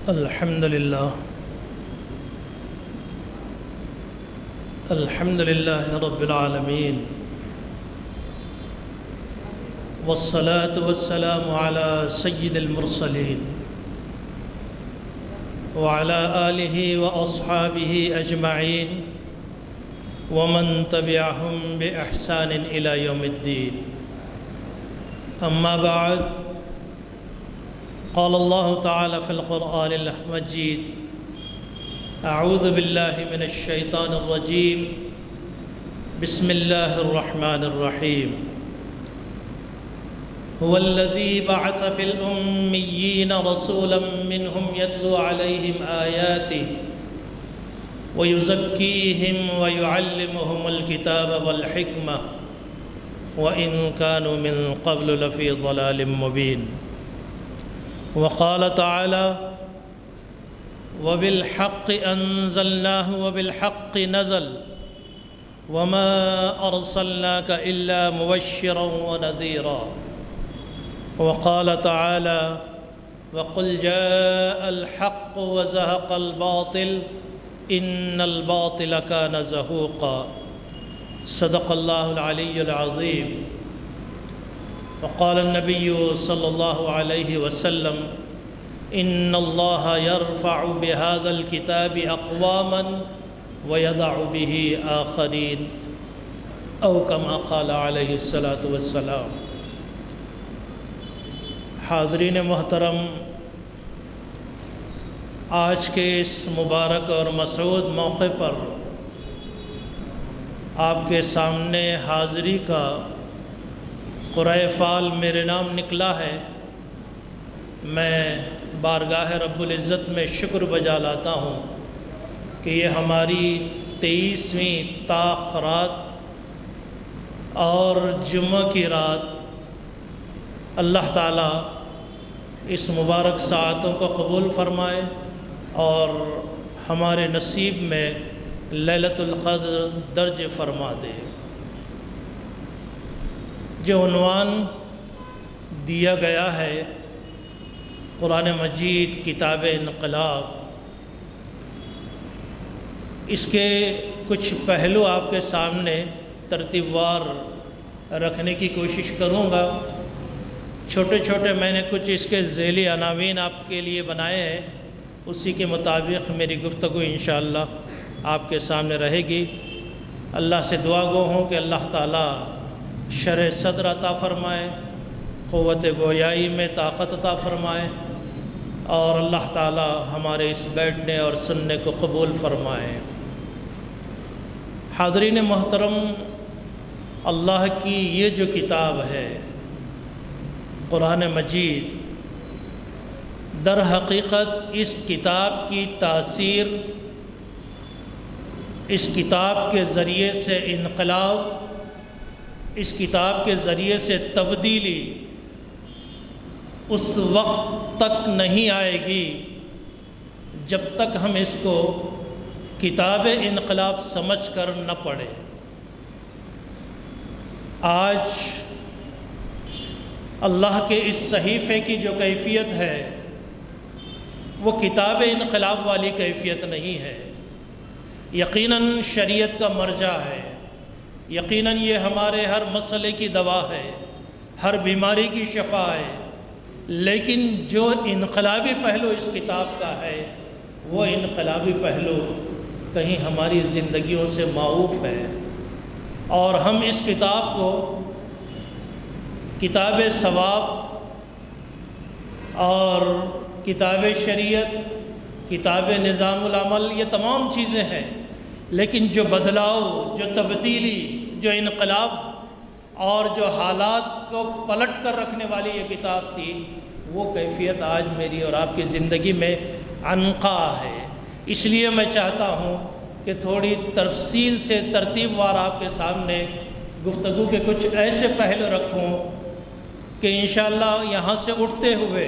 الحمد لله رب العالمين، والصلاة والسلام على سيد المرسلين وعلى آله وأصحابه أجمعين ومن تبعهم بإحسان إلى يوم الدين. أما بعد، قال الله تعالى في القرآن المجيد: أعوذ بالله من الشيطان الرجيم، بسم الله الرحمن الرحيم. هو الذي بعث في الأميين رسولا منهم يتلو عليهم آياته ويزكيهم ويعلمهم الكتاب والحكمة وإن كانوا من قبل لفي ضلال مبين. وقال تعالى: وبالحق أنزلناه وبالحق نزل وما أرسلناك إلا مبشرا ونذيرا. وقال تعالى: وقل جاء الحق وزهق الباطل إن الباطل كان زهوقا. صدق الله العلي العظيم. وقال النبي صلى الله عليه وسلم: إن الله يرفع بهذا الكتاب أقواما ويضع به آخرين، أو كما قال عليه الصلاة والسلام. حاضرین محترم، آج کے اس مبارک اور مسعود موقع پر آپ کے سامنے حاضری کا قرعہ فعال میرے نام نکلا ہے. میں بارگاہ رب العزت میں شکر بجا لاتا ہوں کہ یہ ہماری 23ویں طاق رات اور جمعہ کی رات اللہ تعالیٰ اس مبارک ساعتوں کو قبول فرمائے اور ہمارے نصیب میں لیلۃ القدر درج فرما دے. جو عنوان دیا گیا ہے قرآن مجید کتاب انقلاب، اس کے کچھ پہلو آپ کے سامنے ترتیب وار رکھنے کی کوشش کروں گا. چھوٹے چھوٹے میں نے کچھ اس کے ذیلی عناوین آپ کے لیے بنائے ہیں، اسی کے مطابق میری گفتگو انشاءاللہ آپ کے سامنے رہے گی. اللہ سے دعا گو ہوں کہ اللہ تعالیٰ شرح صدر عطا فرمائے، قوت گویائی میں طاقت عطا فرمائے، اور اللہ تعالیٰ ہمارے اس بیٹھنے اور سننے کو قبول فرمائے. حاضرین محترم، اللہ کی یہ جو کتاب ہے قرآن مجید، در حقیقت اس کتاب کی تاثیر، اس کتاب کے ذریعے سے انقلاب، اس کتاب کے ذریعے سے تبدیلی اس وقت تک نہیں آئے گی جب تک ہم اس کو کتاب انقلاب سمجھ کر نہ پڑھیں. آج اللہ کے اس صحیفے کی جو کیفیت ہے وہ کتاب انقلاب والی کیفیت نہیں ہے. یقیناً شریعت کا مرجع ہے، یقیناً یہ ہمارے ہر مسئلے کی دوا ہے، ہر بیماری کی شفا ہے، لیکن جو انقلابی پہلو اس کتاب کا ہے وہ انقلابی پہلو کہیں ہماری زندگیوں سے معوف ہے. اور ہم اس کتاب کو کتاب ثواب اور کتاب شریعت، کتاب نظام العمل، یہ تمام چیزیں ہیں، لیکن جو بدلاؤ، جو تبدیلی، جو انقلاب اور جو حالات کو پلٹ کر رکھنے والی یہ کتاب تھی، وہ کیفیت آج میری اور آپ کی زندگی میں عنقا ہے. اس لیے میں چاہتا ہوں کہ تھوڑی تفصیل سے ترتیب وار آپ کے سامنے گفتگو کے کچھ ایسے پہلو رکھوں کہ انشاءاللہ یہاں سے اٹھتے ہوئے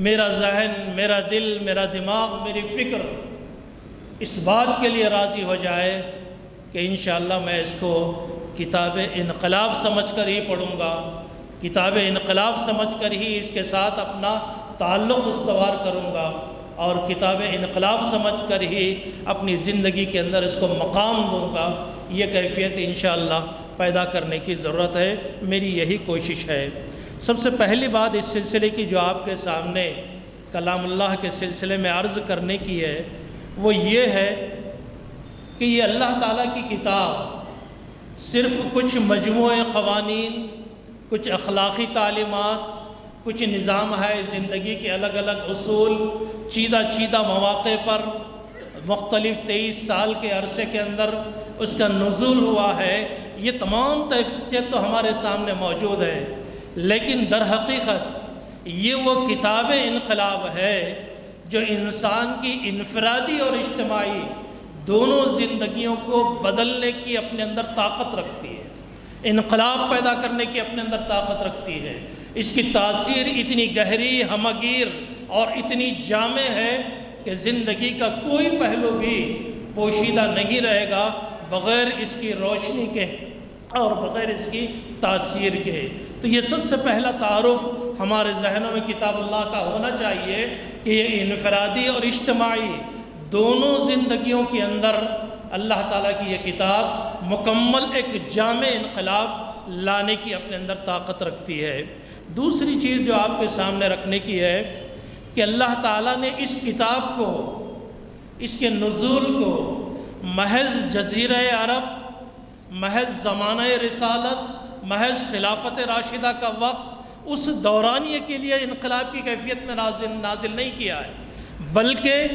میرا ذہن، میرا دل، میرا دماغ، میری فکر اس بات کے لیے راضی ہو جائے کہ انشاءاللہ میں اس کو کتاب انقلاب سمجھ کر ہی پڑھوں گا، کتاب انقلاب سمجھ کر ہی اس کے ساتھ اپنا تعلق استوار کروں گا اور کتاب انقلاب سمجھ کر ہی اپنی زندگی کے اندر اس کو مقام دوں گا، یہ کیفیت انشاءاللہ پیدا کرنے کی ضرورت ہے، میری یہی کوشش ہے۔ سب سے پہلی بات اس سلسلے کی جو آپ کے سامنے کلام اللہ کے سلسلے میں عرض کرنے کی ہے وہ یہ ہے کہ یہ اللہ تعالیٰ کی کتاب صرف کچھ مجموعے قوانین، کچھ اخلاقی تعلیمات، کچھ نظام ہے زندگی کے الگ الگ اصول، چیدہ مواقع پر مختلف 23 سال کے عرصے کے اندر اس کا نزول ہوا ہے، یہ تمام تفصیلات تو ہمارے سامنے موجود ہے، لیکن در حقیقت یہ وہ کتاب انقلاب ہے جو انسان کی انفرادی اور اجتماعی دونوں زندگیوں کو بدلنے کی اپنے اندر طاقت رکھتی ہے، انقلاب پیدا کرنے کی اپنے اندر طاقت رکھتی ہے۔ اس کی تاثیر اتنی گہری، ہمگیر اور اتنی جامع ہے کہ زندگی کا کوئی پہلو بھی پوشیدہ نہیں رہے گا بغیر اس کی روشنی کے اور بغیر اس کی تاثیر کے۔ تو یہ سب سے پہلا تعارف ہمارے ذہنوں میں کتاب اللہ کا ہونا چاہیے کہ یہ انفرادی اور اجتماعی دونوں زندگیوں کے اندر اللہ تعالیٰ کی یہ کتاب مکمل ایک جامع انقلاب لانے کی اپنے اندر طاقت رکھتی ہے۔ دوسری چیز جو آپ کے سامنے رکھنے کی ہے کہ اللہ تعالیٰ نے اس کتاب کو، اس کے نزول کو محض جزیرہ عرب، محض زمانہ رسالت، محض خلافت راشدہ کا وقت اس دورانیے کے لیے انقلاب کی کیفیت میں نازل نہیں کیا ہے، بلکہ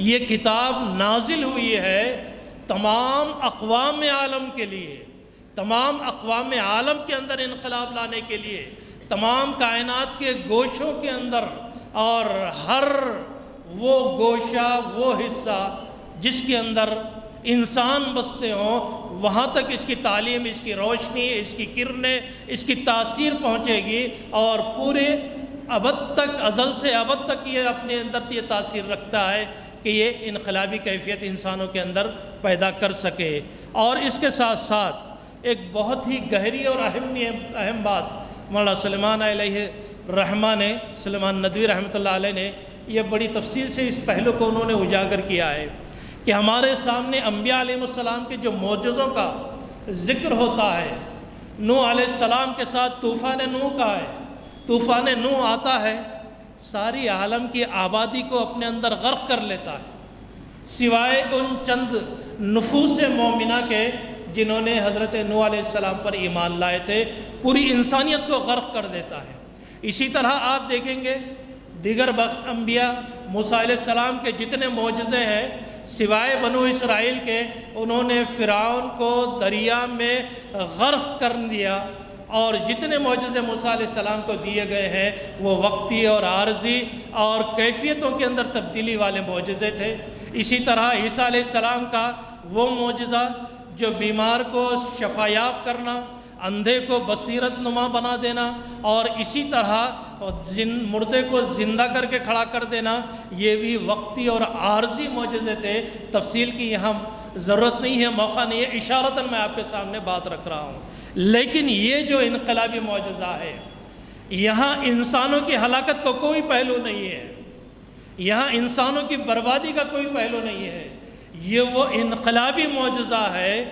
یہ کتاب نازل ہوئی ہے تمام اقوام عالم کے لیے، تمام اقوام عالم کے اندر انقلاب لانے کے لیے، تمام کائنات کے گوشوں کے اندر، اور ہر وہ گوشہ، وہ حصہ جس کے اندر انسان بستے ہوں، وہاں تک اس کی تعلیم، اس کی روشنی، اس کی کرنیں، اس کی تاثیر پہنچے گی، اور پورے ابد تک، ازل سے ابد تک یہ اپنے اندر یہ تاثیر رکھتا ہے کہ یہ انقلابی کیفیت انسانوں کے اندر پیدا کر سکے۔ اور اس کے ساتھ ساتھ ایک بہت ہی گہری اور اہم بات مولانا سلیمان علیہ الرحمہ نے، سلیمان ندوی رحمۃ اللہ علیہ نے یہ بڑی تفصیل سے اس پہلو کو انہوں نے اجاگر کیا ہے کہ ہمارے سامنے انبیاء علیہ السلام کے جو معجزوں کا ذکر ہوتا ہے، نوح علیہ السلام کے ساتھ طوفان نوح کا ہے، طوفان نوح آتا ہے، ساری عالم کی آبادی کو اپنے اندر غرق کر لیتا ہے، سوائے ان چند نفوس مومنہ کے جنہوں نے حضرت نوح علیہ السلام پر ایمان لائے تھے، پوری انسانیت کو غرق کر دیتا ہے۔ اسی طرح آپ دیکھیں گے دیگر انبیاء، موسیٰ علیہ السلام کے جتنے معجزے ہیں، سوائے بنو اسرائیل کے، انہوں نے فرعون کو دریا میں غرق کر دیا، اور جتنے معجزے موسیٰ علیہ السلام کو دیے گئے ہیں وہ وقتی اور عارضی اور کیفیتوں کے اندر تبدیلی والے معجزے تھے۔ اسی طرح عیسیٰ علیہ السلام کا وہ معجزہ جو بیمار کو شفایاب کرنا، اندھے کو بصیرت نما بنا دینا، اور اسی طرح مردے کو زندہ کر کے کھڑا کر دینا، یہ بھی وقتی اور عارضی معجزے تھے۔ تفصیل کی یہاں ضرورت نہیں ہے، موقع نہیں ہے، اشارتاً میں آپ کے سامنے بات رکھ رہا ہوں۔ لیکن یہ جو انقلابی معجزہ ہے، یہاں انسانوں کی ہلاکت کا کوئی پہلو نہیں ہے، یہاں انسانوں کی بربادی کا کوئی پہلو نہیں ہے، یہ وہ انقلابی معجزہ ہے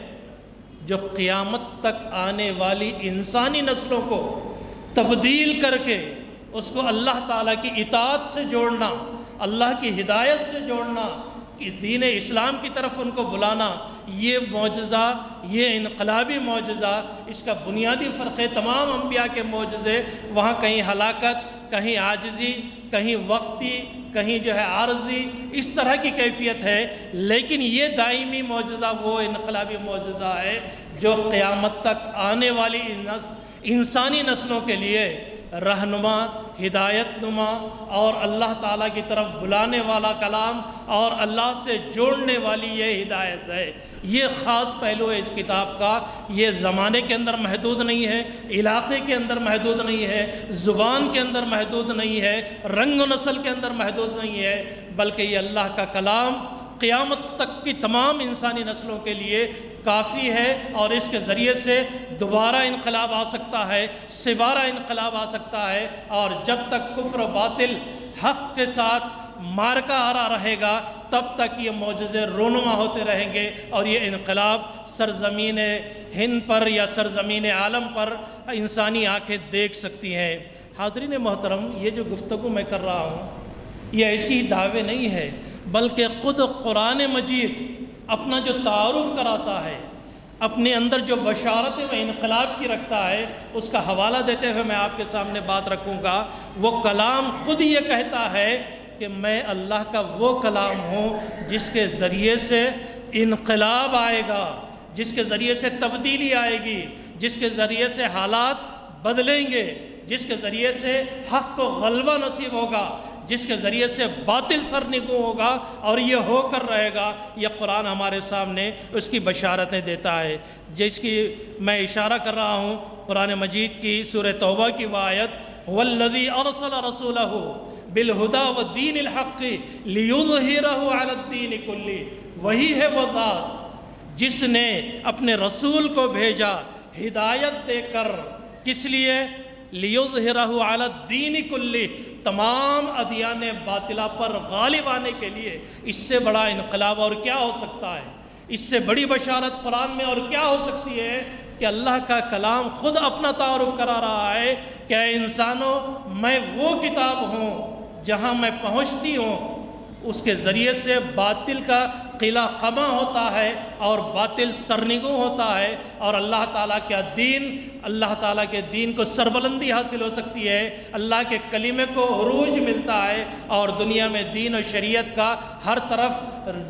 جو قیامت تک آنے والی انسانی نسلوں کو تبدیل کر کے اس کو اللہ تعالیٰ کی اطاعت سے جوڑنا، اللہ کی ہدایت سے جوڑنا، اس دین اسلام کی طرف ان کو بلانا، یہ معجزہ، یہ انقلابی معجزہ، اس کا بنیادی فرق ہے تمام انبیاء کے معجزے، وہاں کہیں ہلاکت، کہیں عاجزی، کہیں وقتی، کہیں جو ہے عارضی، اس طرح کی کیفیت ہے، لیکن یہ دائمی معجزہ وہ انقلابی معجزہ ہے جو قیامت تک آنے والی انسانی نسلوں کے لیے رہنما، ہدایت نما اور اللہ تعالیٰ کی طرف بلانے والا کلام اور اللہ سے جوڑنے والی یہ ہدایت ہے۔ یہ خاص پہلو ہے اس کتاب کا، یہ زمانے کے اندر محدود نہیں ہے، علاقے کے اندر محدود نہیں ہے، زبان کے اندر محدود نہیں ہے، رنگ و نسل کے اندر محدود نہیں ہے، بلکہ یہ اللہ کا کلام قیامت تک کی تمام انسانی نسلوں کے لیے کافی ہے، اور اس کے ذریعے سے دوبارہ انقلاب آ سکتا ہے، سبارہ انقلاب آ سکتا ہے، اور جب تک کفر و باطل حق کے ساتھ معرکہ آرا رہے گا تب تک یہ معجزے رونما ہوتے رہیں گے، اور یہ انقلاب سرزمین ہند پر یا سرزمین عالم پر انسانی آنکھیں دیکھ سکتی ہیں۔ حاضرین محترم، یہ جو گفتگو میں کر رہا ہوں یہ ایسی دعوے نہیں ہے، بلکہ خود قرآن مجید اپنا جو تعارف کراتا ہے، اپنے اندر جو بشارت و انقلاب کی رکھتا ہے، اس کا حوالہ دیتے ہوئے میں آپ کے سامنے بات رکھوں گا۔ وہ کلام خود یہ کہتا ہے کہ میں اللہ کا وہ کلام ہوں جس کے ذریعے سے انقلاب آئے گا، جس کے ذریعے سے تبدیلی آئے گی، جس کے ذریعے سے حالات بدلیں گے، جس کے ذریعے سے حق کو غلبہ نصیب ہوگا، جس کے ذریعے سے باطل سرنگوں ہوگا، اور یہ ہو کر رہے گا۔ یہ قرآن ہمارے سامنے اس کی بشارتیں دیتا ہے، جس کی میں اشارہ کر رہا ہوں قرآن مجید کی سورہ توبہ کی وہ آیت، وَالَّذِي أَرْسَلَ رَسُولَهُ بِالْهُدَى وَالدِّينِ الْحَقِّ لِيُظْهِرَهُ عَلَى الدِّينِ كُلِّهِ، وہی ہے وہ ذات جس نے اپنے رسول کو بھیجا ہدایت دے کر، کس لیے؟ لِيُظْهِرَهُ عَلَى الدِّينِ كُلِّهِ، تمام ادیان باطلہ پر غالب آنے کے لیے۔ اس سے بڑا انقلاب اور کیا ہو سکتا ہے؟ اس سے بڑی بشارت قرآن میں اور کیا ہو سکتی ہے کہ اللہ کا کلام خود اپنا تعارف کرا رہا ہے کہ اے انسانوں، میں وہ کتاب ہوں جہاں میں پہنچتی ہوں اس کے ذریعے سے باطل کا قلعہ قمع ہوتا ہے اور باطل سرنگوں ہوتا ہے، اور اللہ تعالیٰ کا دین، اللہ تعالیٰ کے دین کو سربلندی حاصل ہو سکتی ہے، اللہ کے کلمے کو عروج ملتا ہے، اور دنیا میں دین و شریعت کا ہر طرف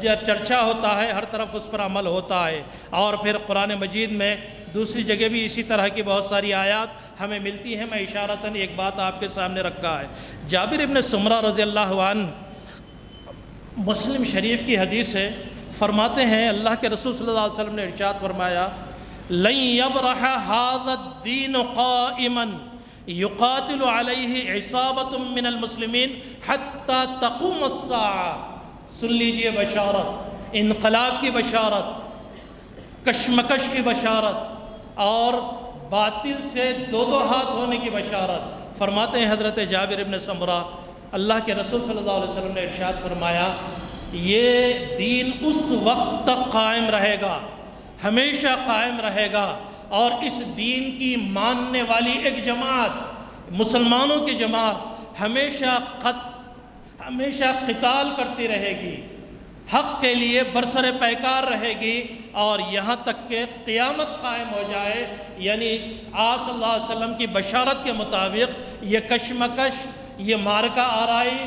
چرچا ہوتا ہے، ہر طرف اس پر عمل ہوتا ہے۔ اور پھر قرآن مجید میں دوسری جگہ بھی اسی طرح کی بہت ساری آیات ہمیں ملتی ہیں۔ میں اشارتاً ایک بات آپ کے سامنے رکھا ہے۔ جابر ابن سمرہ رضی اللہ عنہ، مسلم شریف کی حدیث ہے، فرماتے ہیں اللہ کے رسول صلی اللہ علیہ وسلم نے ارشاد فرمایا، لن يبرح هذا الدين قائما يقاتل عليه عصابة من المسلمين حتى تقوم الساعة۔ سن لیجئے بشارت، انقلاب کی بشارت، کشمکش کی بشارت، اور باطل سے دو ہاتھ ہونے کی بشارت۔ فرماتے ہیں حضرت جابر ابن سمرہ، اللہ کے رسول صلی اللہ علیہ وسلم نے ارشاد فرمایا، یہ دین اس وقت تک قائم رہے گا، ہمیشہ قائم رہے گا، اور اس دین کی ماننے والی ایک جماعت، مسلمانوں کی جماعت ہمیشہ قتال کرتی رہے گی، حق کے لیے برسر پیکار رہے گی، اور یہاں تک کہ قیامت قائم ہو جائے۔ یعنی آپ صلی اللہ علیہ وسلم کی بشارت کے مطابق یہ کشمکش، یہ معرکہ آرائی،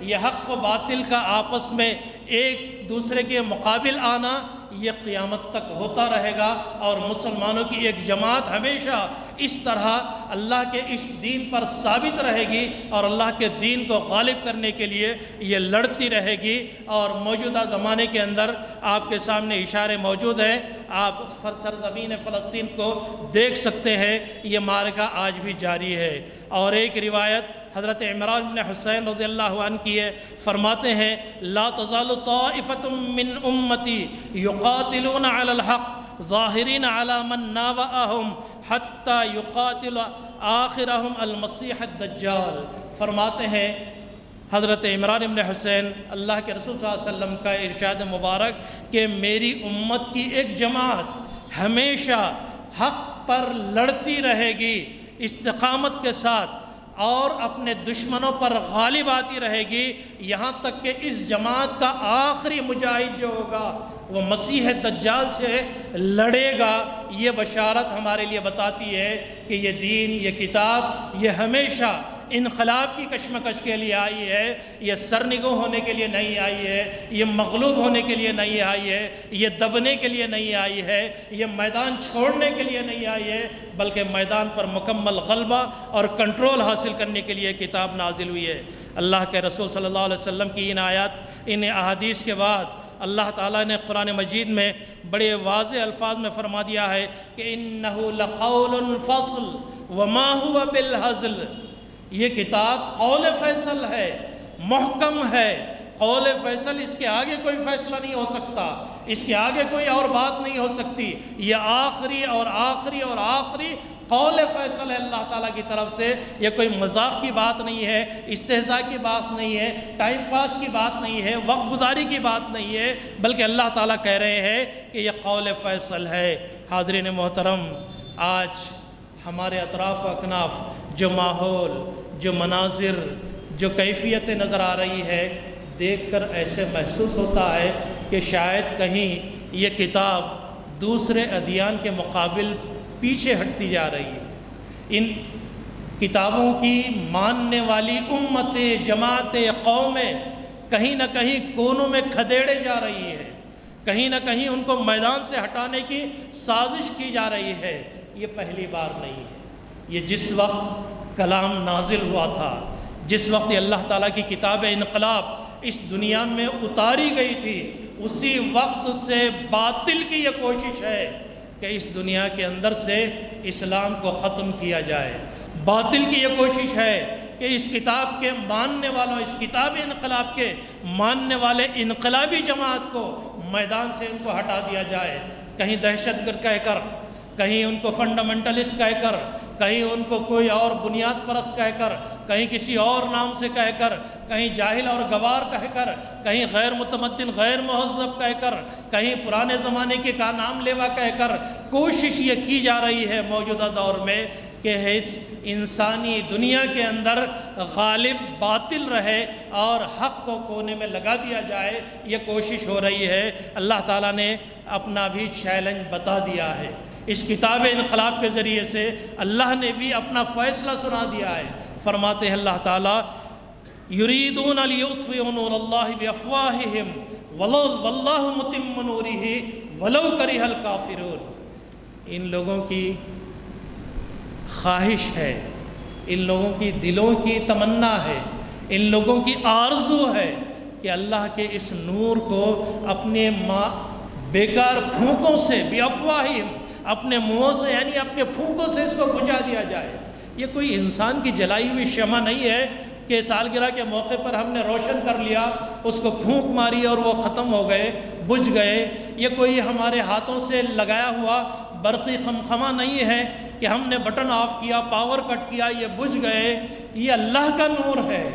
یہ حق و باطل کا آپس میں ایک دوسرے کے مقابل آنا، یہ قیامت تک ہوتا رہے گا، اور مسلمانوں کی ایک جماعت ہمیشہ اس طرح اللہ کے اس دین پر ثابت رہے گی، اور اللہ کے دین کو غالب کرنے کے لیے یہ لڑتی رہے گی۔ اور موجودہ زمانے کے اندر آپ کے سامنے اشارے موجود ہیں، آپ سرزمین فلسطین کو دیکھ سکتے ہیں، یہ معرکہ آج بھی جاری ہے۔ اور ایک روایت حضرت عمران بن حسین رضی اللہ عنہ کی ہے، فرماتے ہیں، لا تزال طائفة من امتی یقاتلون علی الحق ظاہرین علی من ناوأہم حتی یقاتل آخرہم المسیح الدجال۔ فرماتے ہیں حضرت عمران بن حسین، اللہ کے رسول صلی اللہ علیہ وسلم کا ارشاد مبارک کہ میری امت کی ایک جماعت ہمیشہ حق پر لڑتی رہے گی استقامت کے ساتھ، اور اپنے دشمنوں پر غالب آتی رہے گی، یہاں تک کہ اس جماعت کا آخری مجاہد جو ہوگا وہ مسیح دجال سے لڑے گا۔ یہ بشارت ہمارے لیے بتاتی ہے کہ یہ دین، یہ کتاب، یہ ہمیشہ انقلاب کی کشمکش کے لیے آئی ہے، یہ سرنگوں ہونے کے لیے نہیں آئی ہے، یہ مغلوب ہونے کے لیے نہیں آئی ہے، یہ دبنے کے لیے نہیں آئی ہے، یہ میدان چھوڑنے کے لیے نہیں آئی ہے، بلکہ میدان پر مکمل غلبہ اور کنٹرول حاصل کرنے کے لیے کتاب نازل ہوئی ہے۔ اللہ کے رسول صلی اللہ علیہ وسلم کی ان آیات، ان احادیث کے بعد اللہ تعالیٰ نے قرآن مجید میں بڑے واضح الفاظ میں فرما دیا ہے کہ انہ لقول فصل وما هو بالہزل۔ یہ کتاب قول فیصل ہے، محکم ہے، قول فیصل، اس کے آگے کوئی فیصلہ نہیں ہو سکتا، اس کے آگے کوئی اور بات نہیں ہو سکتی، یہ آخری اور آخری اور آخری قول فیصل ہے اللہ تعالیٰ کی طرف سے، یہ کوئی مذاق کی بات نہیں ہے، استہزاء کی بات نہیں ہے، ٹائم پاس کی بات نہیں ہے، وقت گزاری کی بات نہیں ہے، بلکہ اللہ تعالیٰ کہہ رہے ہیں کہ یہ قول فیصل ہے۔ حاضرین محترم، آج ہمارے اطراف و اکناف جو ماحول، جو مناظر، جو کیفیتیں نظر آ رہی ہے، دیکھ کر ایسے محسوس ہوتا ہے کہ شاید کہیں یہ کتاب دوسرے ادیان کے مقابل پیچھے ہٹتی جا رہی ہے۔ ان کتابوں کی ماننے والی امتیں، جماعتیں، قومیں کہیں نہ کہیں کونوں میں کھدیڑے جا رہی ہے، کہیں نہ کہیں ان کو میدان سے ہٹانے کی سازش کی جا رہی ہے۔ یہ پہلی بار نہیں ہے، یہ جس وقت کلام نازل ہوا تھا، جس وقت اللہ تعالیٰ کی کتاب انقلاب اس دنیا میں اتاری گئی تھی، اسی وقت سے باطل کی یہ کوشش ہے کہ اس دنیا کے اندر سے اسلام کو ختم کیا جائے۔ باطل کی یہ کوشش ہے کہ اس کتاب کے ماننے والوں، اس کتاب انقلاب کے ماننے والے انقلابی جماعت کو میدان سے ان کو ہٹا دیا جائے، کہیں دہشت گرد کہہ کر، کہیں ان کو فنڈامنٹلسٹ کہہ کر، کہیں ان کو کوئی اور بنیاد پرست کہہ کر، کہیں کسی اور نام سے کہہ کر، کہیں جاہل اور گوار کہہ کر، کہیں غیر متمدن، غیر مہذب کہہ کر، کہیں پرانے زمانے کے کا نام لیوا کہہ کر، کوشش یہ کی جا رہی ہے موجودہ دور میں کہ اس انسانی دنیا کے اندر غالب باطل رہے اور حق کو کونے میں لگا دیا جائے۔ یہ کوشش ہو رہی ہے۔ اللہ تعالیٰ نے اپنا بھی چیلنج بتا دیا ہے، اس کتاب انقلاب کے ذریعے سے اللہ نے بھی اپنا فیصلہ سنا دیا ہے۔ فرماتے ہیں اللہ تعالیٰ یریدون لیطفئوا نور اللہ بافواہہم واللہ متم نورہ ولو کرہ الکافرون۔ ان لوگوں کی خواہش ہے، ان لوگوں کی دلوں کی تمنا ہے، ان لوگوں کی آرزو ہے کہ اللہ کے اس نور کو اپنے بیکار پھونکوں سے بافواہہم، اپنے منہوں سے یعنی اپنے پھونکوں سے اس کو بجھا دیا جائے۔ یہ کوئی انسان کی جلائی ہوئی شمع نہیں ہے کہ سالگرہ کے موقع پر ہم نے روشن کر لیا، اس کو پھونک ماری اور وہ ختم ہو گئے، بجھ گئے۔ یہ کوئی ہمارے ہاتھوں سے لگایا ہوا برقی خمخمہ نہیں ہے کہ ہم نے بٹن آف کیا، پاور کٹ کیا، یہ بجھ گئے۔ یہ اللہ کا نور ہے،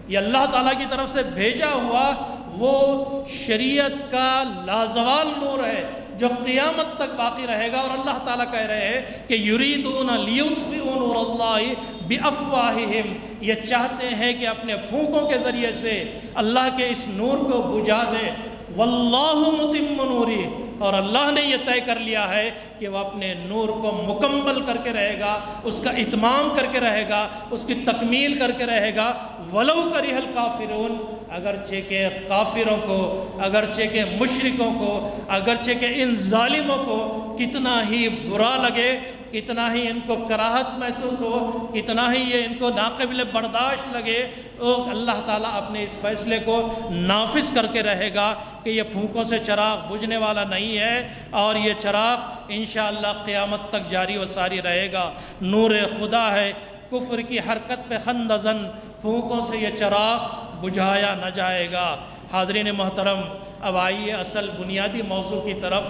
یہ اللہ تعالیٰ کی طرف سے بھیجا ہوا وہ شریعت کا لازوال نور ہے جو قیامت تک باقی رہے گا۔ اور اللہ تعالیٰ کہہ رہے ہیں کہ یریدون لیطفئوا نور اللہ بافواہہم، یہ چاہتے ہیں کہ اپنے پھونکوں کے ذریعے سے اللہ کے اس نور کو بجھا دیں۔ واللہ متم نورہ، اور اللہ نے یہ طے کر لیا ہے کہ وہ اپنے نور کو مکمل کر کے رہے گا، اس کا اتمام کر کے رہے گا، اس کی تکمیل کر کے رہے گا۔ ولو کرہ الکافرون، اگرچہ کہ کافروں کو، اگرچہ کہ مشرکوں کو، اگرچہ کہ ان ظالموں کو کتنا ہی برا لگے، کتنا ہی ان کو کراہت محسوس ہو، کتنا ہی یہ ان کو ناقابل برداشت لگے، اللہ تعالیٰ اپنے اس فیصلے کو نافذ کر کے رہے گا کہ یہ پھونکوں سے چراغ بجھنے والا نہیں ہے، اور یہ چراغ انشاءاللہ قیامت تک جاری و ساری رہے گا۔ نور خدا ہے، کفر کی حرکت پہ خندزن، پھونکوں سے یہ چراغ بجھایا نہ جائے گا۔ حاضرین محترم، اب آئیے اصل بنیادی موضوع کی طرف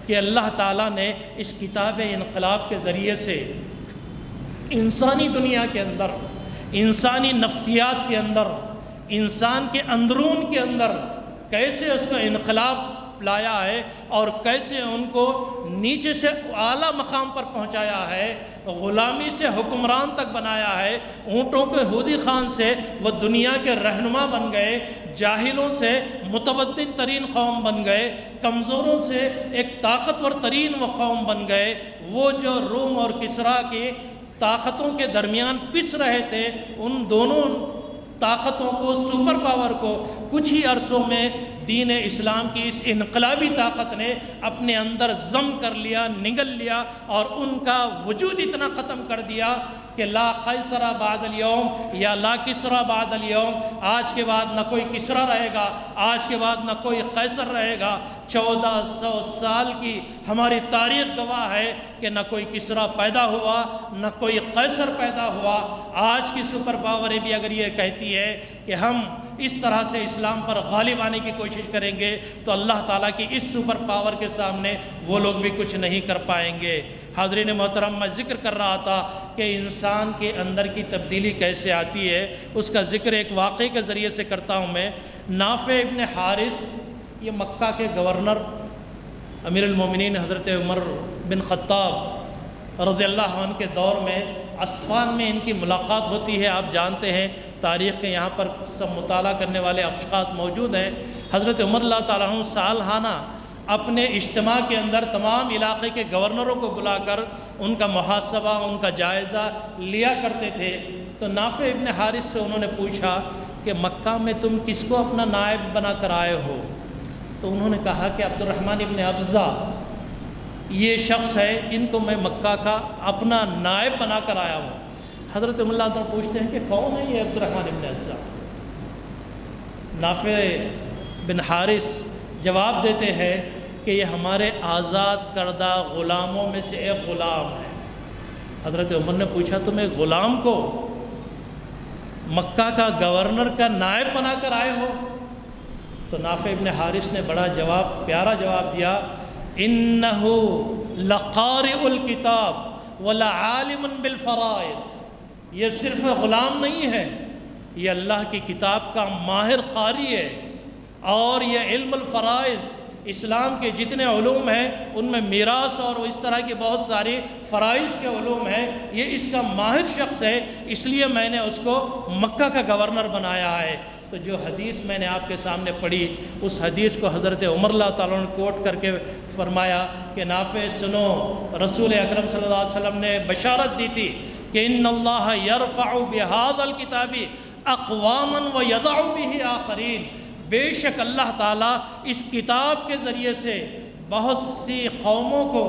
کہ اللہ تعالیٰ نے اس کتاب انقلاب کے ذریعے سے انسانی دنیا کے اندر، انسانی نفسیات کے اندر، انسان کے اندرون کے اندر کیسے اس کو انقلاب لایا ہے اور کیسے ان کو نیچے سے اعلیٰ مقام پر پہنچایا ہے، غلامی سے حکمران تک بنایا ہے۔ اونٹوں کے ہودی خان سے وہ دنیا کے رہنما بن گئے، جاہلوں سے متمدن ترین قوم بن گئے، کمزوروں سے ایک طاقتور ترین وہ قوم بن گئے۔ وہ جو روم اور کسریٰ کی طاقتوں کے درمیان پس رہے تھے، ان دونوں طاقتوں کو، سپر پاور کو کچھ ہی عرصوں میں دین اسلام کی اس انقلابی طاقت نے اپنے اندر ضم کر لیا، نگل لیا، اور ان کا وجود اتنا ختم کر دیا کہ لا قیصر بعد الیوم یا لا کسریٰ بعد الیوم، آج کے بعد نہ کوئی کسریٰ رہے گا، آج کے بعد نہ کوئی قیصر رہے گا۔ 1400 سال کی ہماری تاریخ گواہ ہے کہ نہ کوئی کسریٰ پیدا ہوا، نہ کوئی قیصر پیدا ہوا۔ آج کی سپر پاوریں بھی اگر یہ کہتی ہے کہ ہم اس طرح سے اسلام پر غالب آنے کی کوشش کریں گے تو اللہ تعالیٰ کی اس سپر پاور کے سامنے وہ لوگ بھی کچھ نہیں کر پائیں گے۔ حاضرین محترم، میں ذکر کر رہا تھا کہ انسان کے اندر کی تبدیلی کیسے آتی ہے، اس کا ذکر ایک واقعے کے ذریعے سے کرتا ہوں میں۔ نافع ابن حارث، یہ مکہ کے گورنر امیر المومنین حضرت عمر بن خطاب رضی اللہ عنہ کے دور میں عسفان میں ان کی ملاقات ہوتی ہے۔ آپ جانتے ہیں تاریخ کے یہاں پر سب مطالعہ کرنے والے اشخاص موجود ہیں۔ حضرت عمر اللہ تعالیٰ عنہ سالانہ اپنے اجتماع کے اندر تمام علاقے کے گورنروں کو بلا کر ان کا محاسبہ، ان کا جائزہ لیا کرتے تھے۔ تو نافع ابن حارث سے انہوں نے پوچھا کہ مکہ میں تم کس کو اپنا نائب بنا کر آئے ہو؟ تو انہوں نے کہا کہ عبد الرحمن ابن ابزہ یہ شخص ہے، ان کو میں مکہ کا اپنا نائب بنا کر آیا ہوں۔ حضرت عمر اللہ تعالیٰ پوچھتے ہیں کہ کون ہے یہ عبد الرحمن ابن ابزہ؟ نافع بن حارث جواب دیتے ہیں کہ یہ ہمارے آزاد کردہ غلاموں میں سے ایک غلام ہے۔ حضرت عمر نے پوچھا تم ایک غلام کو مکہ کا گورنر کا نائب بنا کر آئے ہو؟ تو نافع ابن حارث نے بڑا پیارا جواب دیا، انہو لقارئ الکتاب ولعالم بالفرائض، یہ صرف غلام نہیں ہے، یہ اللہ کی کتاب کا ماہر قاری ہے، اور یہ علم الفرائض، اسلام کے جتنے علوم ہیں ان میں میراث اور اس طرح کی بہت ساری فرائض کے علوم ہیں، یہ اس کا ماہر شخص ہے، اس لیے میں نے اس کو مکہ کا گورنر بنایا ہے۔ تو جو حدیث میں نے آپ کے سامنے پڑھی، اس حدیث کو حضرت عمر اللہ تعالیٰ نے کوٹ کر کے فرمایا کہ نافع سنو، رسول اکرم صلی اللہ علیہ وسلم نے بشارت دی تھی کہ ان اللہ یرفع بہذا الکتاب اقواما ویضع بہ آخرین، بے شک اللہ تعالیٰ اس کتاب کے ذریعے سے بہت سی قوموں کو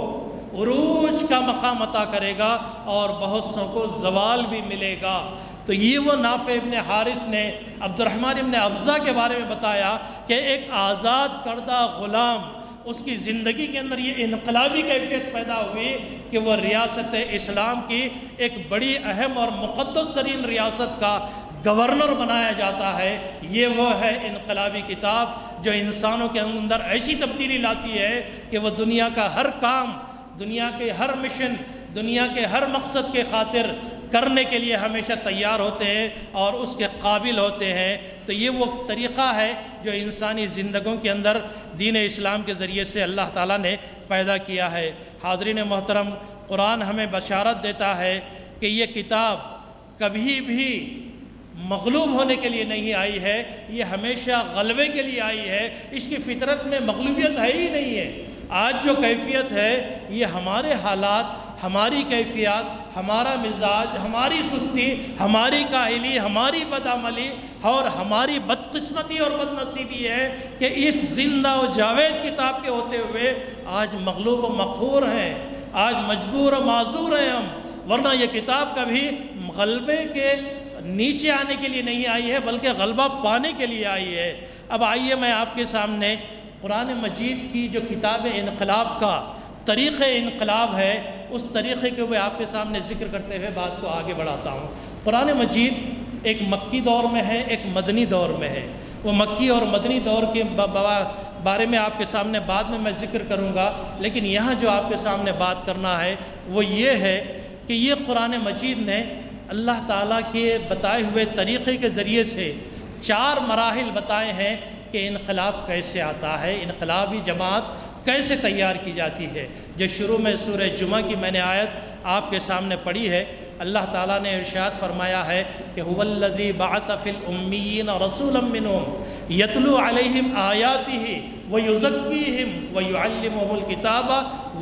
عروج کا مقام عطا کرے گا اور بہت سو کو زوال بھی ملے گا۔ تو یہ وہ نافع ابن حارث نے عبد الرحمن ابن ابزہ کے بارے میں بتایا کہ ایک آزاد کردہ غلام، اس کی زندگی کے اندر یہ انقلابی کیفیت پیدا ہوئی کہ وہ ریاست اسلام کی ایک بڑی اہم اور مقدس ترین ریاست کا گورنر بنایا جاتا ہے۔ یہ وہ ہے انقلابی کتاب جو انسانوں کے اندر ایسی تبدیلی لاتی ہے کہ وہ دنیا کا ہر کام، دنیا کے ہر مشن، دنیا کے ہر مقصد کے خاطر کرنے کے لیے ہمیشہ تیار ہوتے ہیں اور اس کے قابل ہوتے ہیں۔ تو یہ وہ طریقہ ہے جو انسانی زندگیوں کے اندر دین اسلام کے ذریعے سے اللہ تعالیٰ نے پیدا کیا ہے۔ حاضرین محترم، قرآن ہمیں بشارت دیتا ہے کہ یہ کتاب کبھی بھی مغلوب ہونے کے لیے نہیں آئی ہے، یہ ہمیشہ غلبے کے لیے آئی ہے۔ اس کی فطرت میں مغلوبیت ہے ہی نہیں ہے۔ آج جو کیفیت ہے یہ ہمارے حالات، ہماری کیفیات، ہمارا مزاج، ہماری سستی، ہماری کاہلی، ہماری بدعملی اور ہماری بدقسمتی اور بدنصیبی ہے کہ اس زندہ و جاوید کتاب کے ہوتے ہوئے آج مغلوب و مقہور ہیں، آج مجبور و معذور ہیں ہم، ورنہ یہ کتاب کبھی غلبے کے نیچے آنے کے لیے نہیں آئی ہے بلکہ غلبہ پانے کے لیے آئی ہے۔ اب آئیے میں آپ کے سامنے قرآن مجید کی جو کتاب انقلاب کا طریقہ انقلاب ہے، اس طریقے کے وہ آپ کے سامنے ذکر کرتے ہوئے بات کو آگے بڑھاتا ہوں۔ قرآن مجید ایک مکی دور میں ہے، ایک مدنی دور میں ہے۔ وہ مکی اور مدنی دور کے بارے میں آپ کے سامنے بعد میں ذکر کروں گا، لیکن یہاں جو آپ کے سامنے بات کرنا ہے وہ یہ ہے کہ یہ قرآن مجید نے اللہ تعالیٰ کے بتائے ہوئے طریقے کے ذریعے سے 4 مراحل بتائے ہیں کہ انقلاب کیسے آتا ہے، انقلابی جماعت کیسے تیار کی جاتی ہے۔ جو شروع میں سورہ جمعہ کی میں نے آیت آپ کے سامنے پڑھی ہے، اللہ تعالیٰ نے ارشاد فرمایا ہے کہ هو الذی بعث فی الامیین رسولا منہم یتلو علیہم آیاتہ ویزکیہم ویعلمہم الکتاب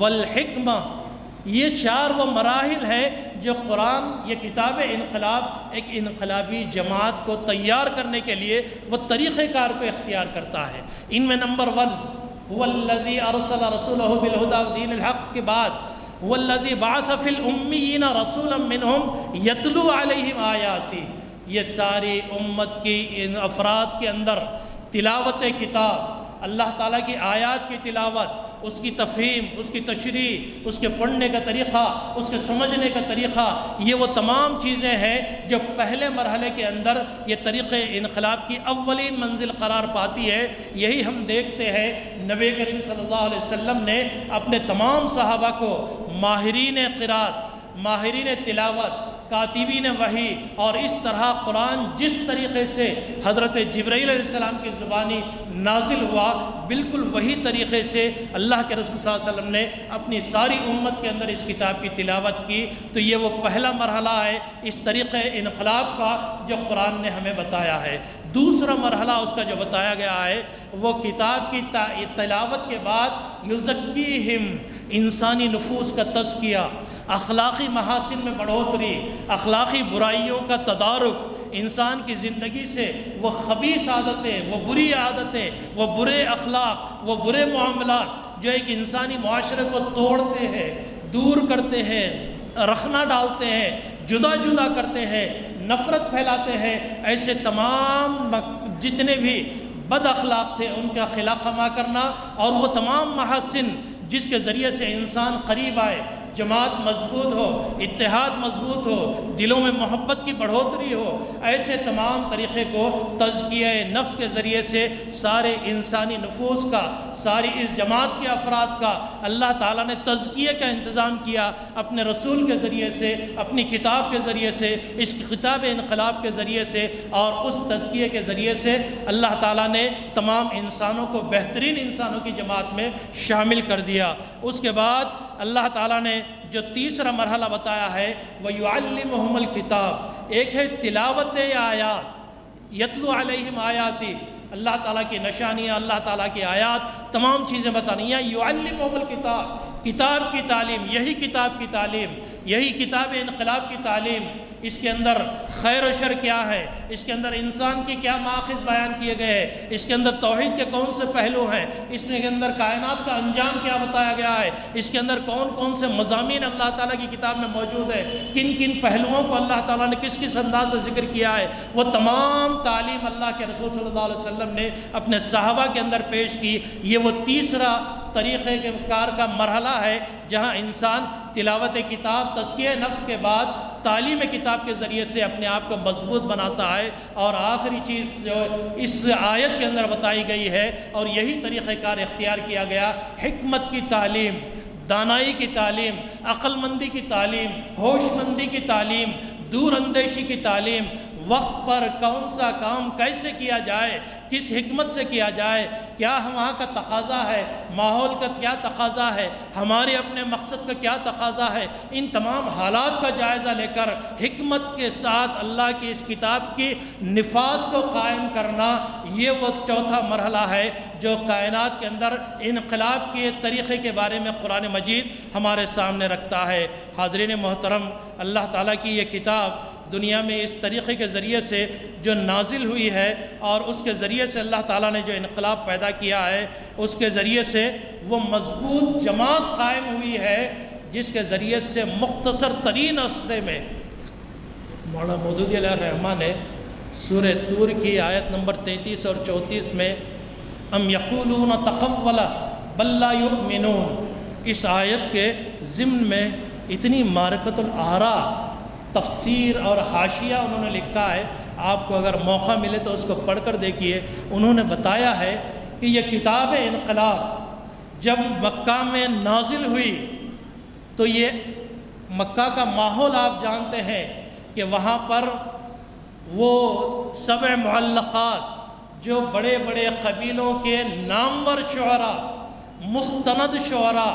والحکمہ۔ یہ 4 وہ مراحل ہیں جو قرآن، یہ کتاب انقلاب ایک انقلابی جماعت کو تیار کرنے کے لیے وہ طریقہ کار کو اختیار کرتا ہے۔ ان میں نمبر 1 هو الذی ارسل رسولہ بالہدی ودین الحق کے بعد هو الذی بعث فی الامیین رسولا منہم یتلو علیہم آیاتہ، یہ ساری امت کی ان افراد کے اندر تلاوت کتاب، اللہ تعالیٰ کی آیات کی تلاوت اس کی تفہیم، اس کی تشریح، اس کے پڑھنے کا طریقہ، اس کے سمجھنے کا طریقہ، یہ وہ تمام چیزیں ہیں جو پہلے مرحلے کے اندر یہ طریقہ انقلاب کی اولین منزل قرار پاتی ہے۔ یہی ہم دیکھتے ہیں نبی کریم صلی اللہ علیہ وسلم نے اپنے تمام صحابہ کو ماہرین قرات، ماہرین تلاوت، کاتبین وحی اور اس طرح قرآن جس طریقے سے حضرت جبرائیل علیہ السلام کی زبانی نازل ہوا، بالکل وہی طریقے سے اللہ کے رسول صلی اللہ علیہ وسلم نے اپنی ساری امت کے اندر اس کتاب کی تلاوت کی۔ تو یہ وہ پہلا مرحلہ ہے اس طریقہ انقلاب کا جو قرآن نے ہمیں بتایا ہے۔ دوسرا مرحلہ اس کا جو بتایا گیا ہے وہ کتاب کی تلاوت کے بعد یزکیہم، انسانی نفوس کا تزکیہ، اخلاقی محاسن میں بڑھوتری، اخلاقی برائیوں کا تدارک، انسان کی زندگی سے وہ خبیث عادتیں، وہ بری عادتیں، وہ برے اخلاق، وہ برے معاملات جو ایک انسانی معاشرے کو توڑتے ہیں، دور کرتے ہیں، رخنا ڈالتے ہیں، جدا جدا کرتے ہیں، نفرت پھیلاتے ہیں، ایسے تمام جتنے بھی بد اخلاق تھے ان کا خلا خما کرنا، اور وہ تمام محاسن جس کے ذریعے سے انسان قریب آئے، جماعت مضبوط ہو، اتحاد مضبوط ہو، دلوں میں محبت کی بڑھوتری ہو، ایسے تمام طریقے کو تزکیہ نفس کے ذریعے سے سارے انسانی نفوس کا، ساری اس جماعت کے افراد کا اللہ تعالیٰ نے تزکیہ کا انتظام کیا اپنے رسول کے ذریعے سے، اپنی کتاب کے ذریعے سے، اس کتاب انقلاب کے ذریعے سے، اور اس تزکیہ کے ذریعے سے اللہ تعالیٰ نے تمام انسانوں کو بہترین انسانوں کی جماعت میں شامل کر دیا۔ اس کے بعد اللہ تعالیٰ نے جو تیسرا مرحلہ بتایا ہے وَيُعَلِّمُهُمُ الْكِتَابِ، ایک ہے تلاوت آیات، یتلو علیہم آیاتی، اللہ تعالیٰ کی نشانیاں، اللہ تعالیٰ کی آیات، تمام چیزیں بتانی ہیں۔ یعلمہم الکتاب، کتاب کی تعلیم، یہی کتاب کی تعلیم، یہی کتاب انقلاب کی تعلیم، اس کے اندر خیر و شر کیا ہے، اس کے اندر انسان کی کیا مآخذ بیان کیے گئے ہیں، اس کے اندر توحید کے کون سے پہلو ہیں، اس کے اندر کائنات کا انجام کیا بتایا گیا ہے، اس کے اندر کون کون سے مضامین اللہ تعالیٰ کی کتاب میں موجود ہے، کن کن پہلوؤں کو اللہ تعالیٰ نے کس کس انداز سے ذکر کیا ہے، وہ تمام تعلیم اللہ کے رسول صلی اللہ علیہ وسلم نے اپنے صحابہ کے اندر پیش کی۔ یہ وہ تیسرا طریقے کے کار کا مرحلہ ہے جہاں انسان تلاوت کتاب، تزکیہ نفس کے بعد تعلیم کتاب کے ذریعے سے اپنے آپ کو مضبوط بناتا ہے، اور آخری چیز جو اس آیت کے اندر بتائی گئی ہے اور یہی طریقہ کار اختیار کیا گیا، حکمت کی تعلیم، دانائی کی تعلیم، عقل مندی کی تعلیم، ہوش مندی کی تعلیم، دور اندیشی کی تعلیم، وقت پر کون سا کام کیسے کیا جائے، کس حکمت سے کیا جائے، کیا وہاں کا تقاضا ہے، ماحول کا کیا تقاضا ہے، ہمارے اپنے مقصد کا کیا تقاضا ہے، ان تمام حالات کا جائزہ لے کر حکمت کے ساتھ اللہ کی اس کتاب کی نفاذ کو قائم کرنا، یہ وہ چوتھا مرحلہ ہے جو کائنات کے اندر انقلاب کے طریقے کے بارے میں قرآن مجید ہمارے سامنے رکھتا ہے۔ حاضرین محترم، اللہ تعالیٰ کی یہ کتاب دنیا میں اس طریقے کے ذریعے سے جو نازل ہوئی ہے اور اس کے ذریعے سے اللہ تعالیٰ نے جو انقلاب پیدا کیا ہے، اس کے ذریعے سے وہ مضبوط جماعت قائم ہوئی ہے جس کے ذریعے سے مختصر ترین عرصے میں مولانا مودودی علیہ الرحمہ نے سورہ طور کی آیت نمبر 33 اور 34 میں ام یقولون تقولہ بل لا یؤمنون، اس آیت کے ضمن میں اتنی معرکۃ الآراء تفسیر اور حاشیہ انہوں نے لکھا ہے، آپ کو اگر موقع ملے تو اس کو پڑھ کر دیکھیے۔ انہوں نے بتایا ہے کہ یہ کتاب انقلاب جب مکہ میں نازل ہوئی تو یہ مکہ کا ماحول آپ جانتے ہیں کہ وہاں پر وہ 7 معلقات جو بڑے بڑے قبیلوں کے نامور شعراء، مستند شعراء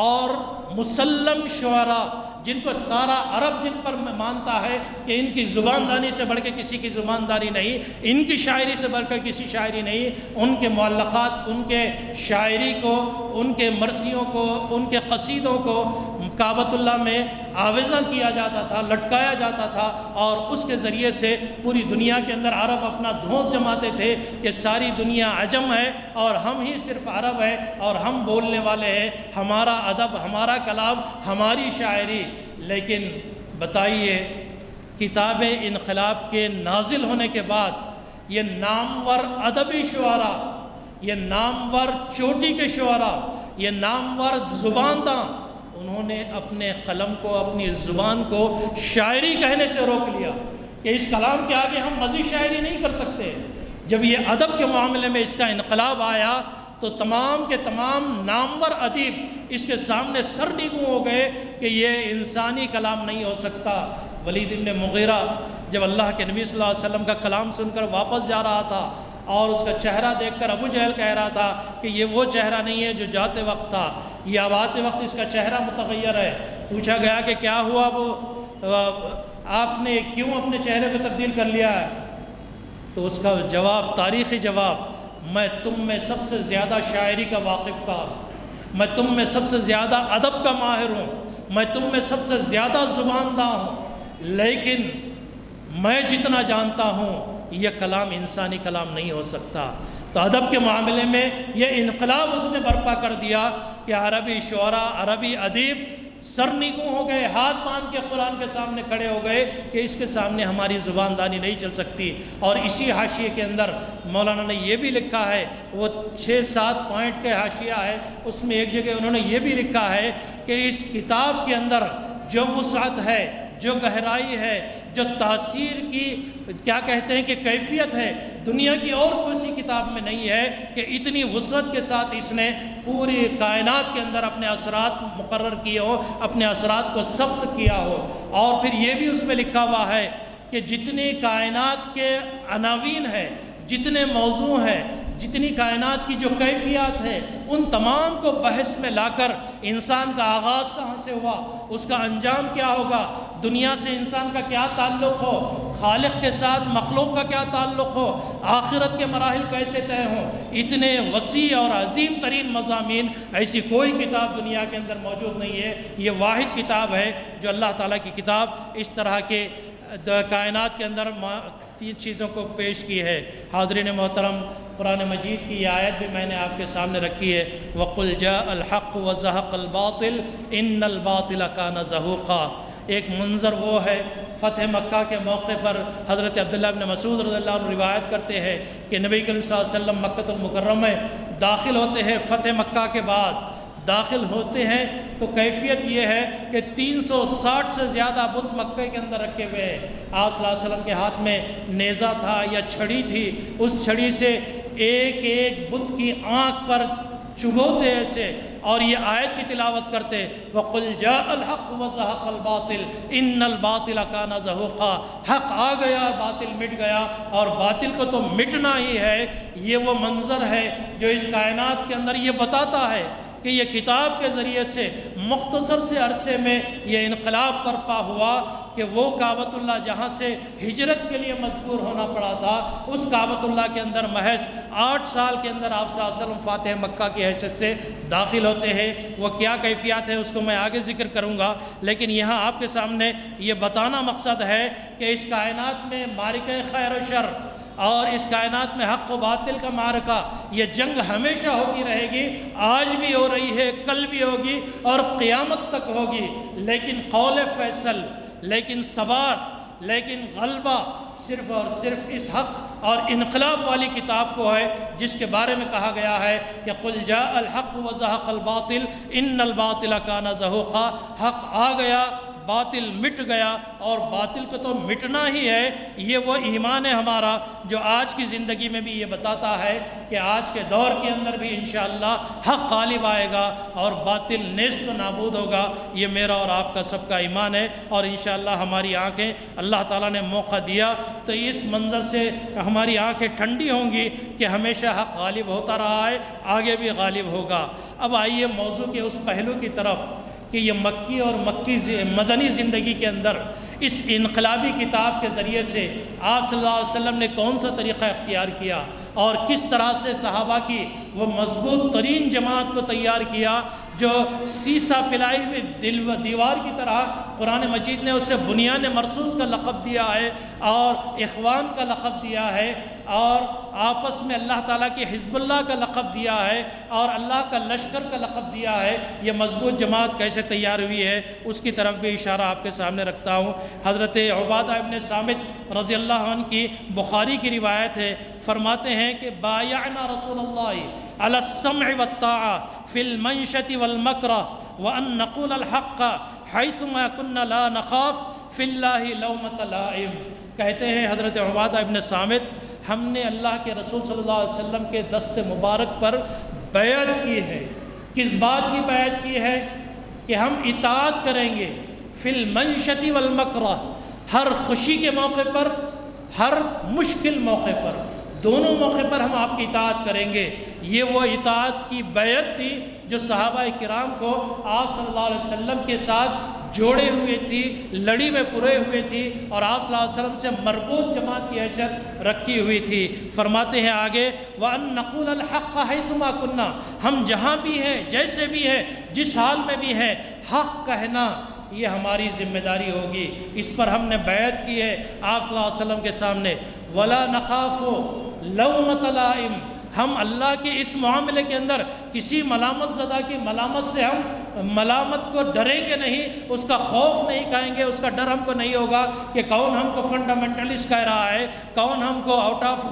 اور مسلم شعراء، جن کو سارا عرب جن پر مانتا ہے کہ ان کی زبانداری سے بڑھ کے کسی کی زبانداری نہیں، ان کی شاعری سے بڑھ کر کسی شاعری نہیں، ان کے معلقات، ان کے شاعری کو، ان کے مرثیوں کو، ان کے قصیدوں کو کعبۃ اللہ میں آویزہ کیا جاتا تھا، لٹکایا جاتا تھا، اور اس کے ذریعے سے پوری دنیا کے اندر عرب اپنا دھونس جماتے تھے کہ ساری دنیا عجم ہے اور ہم ہی صرف عرب ہیں اور ہم بولنے والے ہیں، ہمارا ادب، ہمارا کلام، ہماری شاعری۔ لیکن بتائیے کتاب انقلاب کے نازل ہونے کے بعد یہ نامور ادبی شعراء، یہ نامور چوٹی کے شعراء، یہ نامور زبان داں، انہوں نے اپنے قلم کو، اپنی زبان کو شاعری کہنے سے روک لیا کہ اس کلام کے آگے ہم مزید شاعری نہیں کر سکتے۔ جب یہ ادب کے معاملے میں اس کا انقلاب آیا تو تمام کے تمام نامور ادیب اس کے سامنے سر نگوں ہو گئے کہ یہ انسانی کلام نہیں ہو سکتا۔ ولید بن مغیرہ جب اللہ کے نبی صلی اللہ علیہ وسلم کا کلام سن کر واپس جا رہا تھا اور اس کا چہرہ دیکھ کر ابو جہل کہہ رہا تھا کہ یہ وہ چہرہ نہیں ہے جو جاتے وقت تھا، یہ اب آتے وقت اس کا چہرہ متغیر ہے۔ پوچھا گیا کہ کیا ہوا، آپ نے کیوں اپنے چہرے کو تبدیل کر لیا ہے؟ تو اس کا جواب، تاریخی جواب، میں تم میں سب سے زیادہ شاعری کا واقف کا، میں تم میں سب سے زیادہ ادب کا ماہر ہوں، میں تم میں سب سے زیادہ زبانداں ہوں، لیکن میں جتنا جانتا ہوں یہ کلام انسانی کلام نہیں ہو سکتا۔ تو ادب کے معاملے میں یہ انقلاب اس نے برپا کر دیا کہ عربی شعراء، عربی ادیب سرنگوں ہو گئے، ہاتھ باندھ کے قرآن کے سامنے کھڑے ہو گئے کہ اس کے سامنے ہماری زباندانی نہیں چل سکتی۔ اور اسی حاشیے کے اندر مولانا نے یہ بھی لکھا ہے، وہ 6-7 پوائنٹ کے حاشیہ ہے، اس میں ایک جگہ انہوں نے یہ بھی لکھا ہے کہ اس کتاب کے اندر جو وسعت ہے، جو گہرائی ہے، جو تاثیر کی کیا کہتے ہیں کہ کیفیت ہے، دنیا کی اور کسی کتاب میں نہیں ہے کہ اتنی وسعت کے ساتھ اس نے پوری کائنات کے اندر اپنے اثرات مقرر کیے ہو، اپنے اثرات کو ثبت کیا ہو۔ اور پھر یہ بھی اس میں لکھا ہوا ہے کہ جتنی کائنات کے عناوین ہیں، جتنے موضوع ہیں، جتنی کائنات کی جو کیفیات ہے، ان تمام کو بحث میں لا کر انسان کا آغاز کہاں سے ہوا، اس کا انجام کیا ہوگا، دنیا سے انسان کا کیا تعلق ہو، خالق کے ساتھ مخلوق کا کیا تعلق ہو، آخرت کے مراحل کیسے طے ہوں، اتنے وسیع اور عظیم ترین مضامین، ایسی کوئی کتاب دنیا کے اندر موجود نہیں ہے۔ یہ واحد کتاب ہے جو اللہ تعالیٰ کی کتاب اس طرح کے کائنات کے اندر 3 چیزوں کو پیش کی ہے۔ حاضرین محترم، قرآن مجید کی یہ آیت بھی میں نے آپ کے سامنے رکھی ہے، وَقُلْ جَاءَ الْحَقُّ وَزَهَقَ الْبَاطِلُ إِنَّ الْبَاطِلَ كَانَ زَهُوقًا۔ ایک منظر وہ ہے فتح مکہ کے موقع پر حضرت عبداللہ بن مسعود رضی اللہ عنہ روایت کرتے ہیں کہ نبی کریم صلی اللہ علیہ وسلم مکۃ المکرمہ میں داخل ہوتے ہیں، فتح مکہ کے بعد داخل ہوتے ہیں تو کیفیت یہ ہے کہ 360 سے زیادہ بت مکہ کے اندر رکھے ہوئے ہیں۔ آپ صلی اللہ علیہ وسلم کے ہاتھ میں نیزہ تھا یا چھڑی تھی، اس چھڑی سے ایک ایک بت کی آنکھ پر چبھوتے ایسے اور یہ آیت کی تلاوت کرتے، وَقُلْ جَاءَ الْحَقُّ وَزَهَقَ الْبَاطِلُ إِنَّ الْبَاطِلَ كَانَ زَهُوقًا۔ حق آ گیا، باطل مٹ گیا، اور باطل کو تو مٹنا ہی ہے۔ یہ وہ منظر ہے جو اس کائنات کے اندر یہ بتاتا ہے کہ یہ کتاب کے ذریعے سے مختصر سے عرصے میں یہ انقلاب برپا ہوا کہ وہ کعبۃ اللہ جہاں سے ہجرت کے لیے مجبور ہونا پڑا تھا، اس کعبۃ اللہ کے اندر محض 8 سال کے اندر آپ صلی اللہ علیہ وسلم فاتح مکہ کی حیثیت سے داخل ہوتے ہیں۔ وہ کیا کیفیات ہے اس کو میں آگے ذکر کروں گا، لیکن یہاں آپ کے سامنے یہ بتانا مقصد ہے کہ اس کائنات میں معرکہ خیر و شر اور اس کائنات میں حق و باطل کا معرکہ، یہ جنگ ہمیشہ ہوتی رہے گی، آج بھی ہو رہی ہے، کل بھی ہوگی اور قیامت تک ہوگی، لیکن قول فیصل، لیکن ثبات، لیکن غلبہ صرف اور صرف اس حق اور انقلاب والی کتاب کو ہے جس کے بارے میں کہا گیا ہے کہ قُلْ جَاءَ الْحَقُّ وَزَهَقَ الْبَاطِلُ إِنَّ الْبَاطِلَ كَانَ زَهُوقًا۔ حق آ گیا، باطل مٹ گیا، اور باطل کو تو مٹنا ہی ہے۔ یہ وہ ایمان ہے ہمارا جو آج کی زندگی میں بھی یہ بتاتا ہے کہ آج کے دور کے اندر بھی انشاءاللہ حق غالب آئے گا اور باطل نیست و نابود ہوگا۔ یہ میرا اور آپ کا سب کا ایمان ہے، اور انشاءاللہ ہماری آنکھیں اللہ تعالیٰ نے موقع دیا تو اس منظر سے ہماری آنکھیں ٹھنڈی ہوں گی کہ ہمیشہ حق غالب ہوتا رہا ہے، آگے بھی غالب ہوگا۔ اب آئیے موضوع کے اس پہلو کی طرف کہ یہ مکی اور مدنی زندگی کے اندر اس انقلابی کتاب کے ذریعے سے آپ صلی اللہ علیہ وسلم نے کون سا طریقہ اختیار کیا اور کس طرح سے صحابہ کی وہ مضبوط ترین جماعت کو تیار کیا جو سیسا پلائی ہوئی دل و دیوار کی طرح۔ قرآن مجید نے اسے بنیان مرصوص کا لقب دیا ہے اور اخوان کا لقب دیا ہے، اور آپس میں اللہ تعالیٰ کی حزب اللہ کا لقب دیا ہے اور اللہ کا لشکر کا لقب دیا ہے۔ یہ مضبوط جماعت کیسے تیار ہوئی ہے اس کی طرف بھی اشارہ آپ کے سامنے رکھتا ہوں۔ حضرت عبادہ ابن صامت رضی اللہ عنہ کی بخاری کی روایت ہے، فرماتے ہیں کہ بایعنا رسول اللہ علی السمع والطاعہ فی المنشۃ والمکرہ وان نقول الحق حیثما کنا لا نخاف فی اللہ لومۃ لائم۔ کہتے ہیں حضرت عبادہ ابن صامت، ہم نے اللہ کے رسول صلی اللہ علیہ وسلم کے دست مبارک پر بیعت کی ہے۔ کس بات کی بیعت کی ہے؟ کہ ہم اطاعت کریں گے فی المنشۃ والمکرہ، ہر خوشی کے موقع پر، ہر مشکل موقع پر، دونوں موقع پر ہم آپ کی اطاعت کریں گے۔ یہ وہ اطاعت کی بیعت تھی جو صحابہ کرام کو آپ صلی اللہ علیہ وسلم کے ساتھ جوڑے ہوئے تھی، لڑی میں پرے ہوئے تھی، اور آپ صلی اللہ علیہ وسلم سے مربوط جماعت کی حیثیت رکھی ہوئی تھی۔ فرماتے ہیں آگے وَأَن نَّقُولَ الْحَقَّ حَيْثُمَا كُنَّا، ہم جہاں بھی ہیں، جیسے بھی ہیں، جس حال میں بھی ہیں، حق کہنا یہ ہماری ذمہ داری ہوگی۔ اس پر ہم نے بیعت کی ہے آپ صلی اللہ علیہ وسلم کے سامنے۔ وَلَا نَخَافُ لَوْمَةَ لَائِمٍ، ہم اللہ کے اس معاملے کے اندر کسی ملامت زدہ کی ملامت سے ہم ملامت کو ڈریں گے نہیں، اس کا خوف نہیں کہیں گے، اس کا ڈر ہم کو نہیں ہوگا کہ کون ہم کو فنڈامنٹلسٹ کہہ رہا ہے، کون ہم کو آؤٹ آف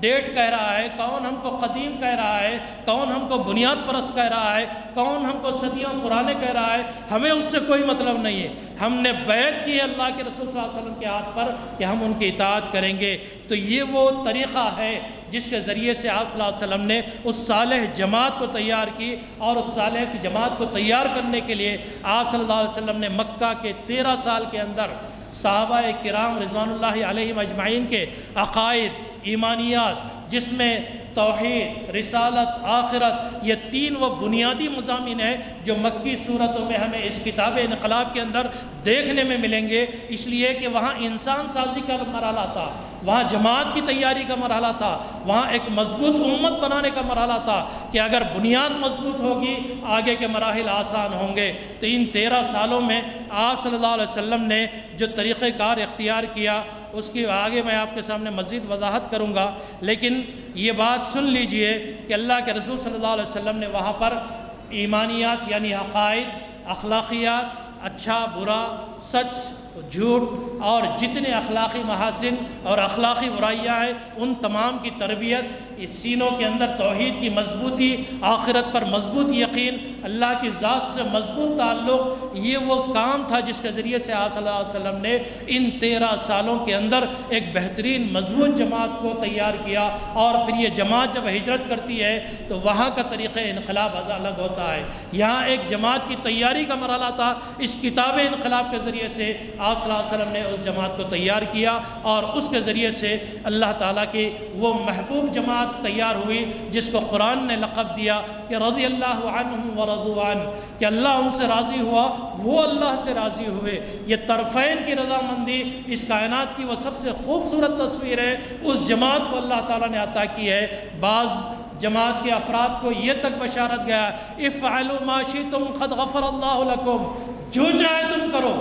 ڈیٹ کہہ رہا ہے، کون ہم کو قدیم کہہ رہا ہے، کون ہم کو بنیاد پرست کہہ رہا ہے، کون ہم کو صدیوں پرانے کہہ رہا ہے۔ ہمیں اس سے کوئی مطلب نہیں ہے، ہم نے بیعت کی ہے اللہ کے رسول صلی اللہ علیہ وسلم کے ہاتھ پر کہ ہم ان کی اطاعت کریں گے۔ تو یہ وہ طریقہ ہے جس کے ذریعے سے آپ صلی اللہ علیہ وسلم نے اس صالح جماعت کو تیار کی، اور اس صالح کی جماعت کو تیار کرنے کے لیے آپ صلی اللہ علیہ وسلم نے مکہ کے 13 سال کے اندر صحابہ کرام رضوان اللہ علیہم اجمعین کے عقائد، ایمانیات، جس میں توحید، رسالت، آخرت، یہ تین وہ بنیادی مضامین ہیں جو مکی صورتوں میں ہمیں اس کتاب انقلاب کے اندر دیکھنے میں ملیں گے۔ اس لیے کہ وہاں انسان سازی کا مرحلہ تھا، وہاں جماعت کی تیاری کا مرحلہ تھا، وہاں ایک مضبوط امت بنانے کا مرحلہ تھا کہ اگر بنیاد مضبوط ہوگی آگے کے مراحل آسان ہوں گے۔ تو ان 13 سالوں میں آپ صلی اللہ علیہ وسلم نے جو طریقہ کار اختیار کیا، اس کی آگے میں آپ کے سامنے مزید وضاحت کروں گا، لیکن یہ بات سن لیجئے کہ اللہ کے رسول صلی اللہ علیہ وسلم نے وہاں پر ایمانیات یعنی عقائد، اخلاقیات، اچھا برا، سچ جھوٹ، اور جتنے اخلاقی محاسن اور اخلاقی برائیاں ہیں ان تمام کی تربیت، اس سینوں کے اندر توحید کی مضبوطی، آخرت پر مضبوط یقین، اللہ کی ذات سے مضبوط تعلق، یہ وہ کام تھا جس کے ذریعے سے آپ صلی اللہ علیہ وسلم نے ان 13 سالوں کے اندر ایک بہترین مضبوط جماعت کو تیار کیا۔ اور پھر یہ جماعت جب ہجرت کرتی ہے تو وہاں کا طریقہ انقلاب الگ ہوتا ہے۔ یہاں ایک جماعت کی تیاری کا مرحلہ تھا، اس کتاب انقلاب کے ذریعے سے آپ صلی اللہ علیہ وسلم نے اس جماعت کو تیار کیا، اور اس کے ذریعے سے اللہ تعالیٰ کی وہ محبوب جماعت تیار ہوئی جس کو قرآن نے لقب دیا کہ رضی اللہ عنہم ورضوا عنہ، کہ اللہ ان سے راضی ہوا، وہ اللہ سے راضی ہوئے۔ یہ طرفین کی رضامندی اس کائنات کی وہ سب سے خوبصورت تصویر ہے، اس جماعت کو اللہ تعالیٰ نے عطا کی ہے۔ بعض جماعت کے افراد کو یہ تک بشارت گیا افعلوا ما شئتم قد غفر اللہ لکم، جو چاہے تم کرو،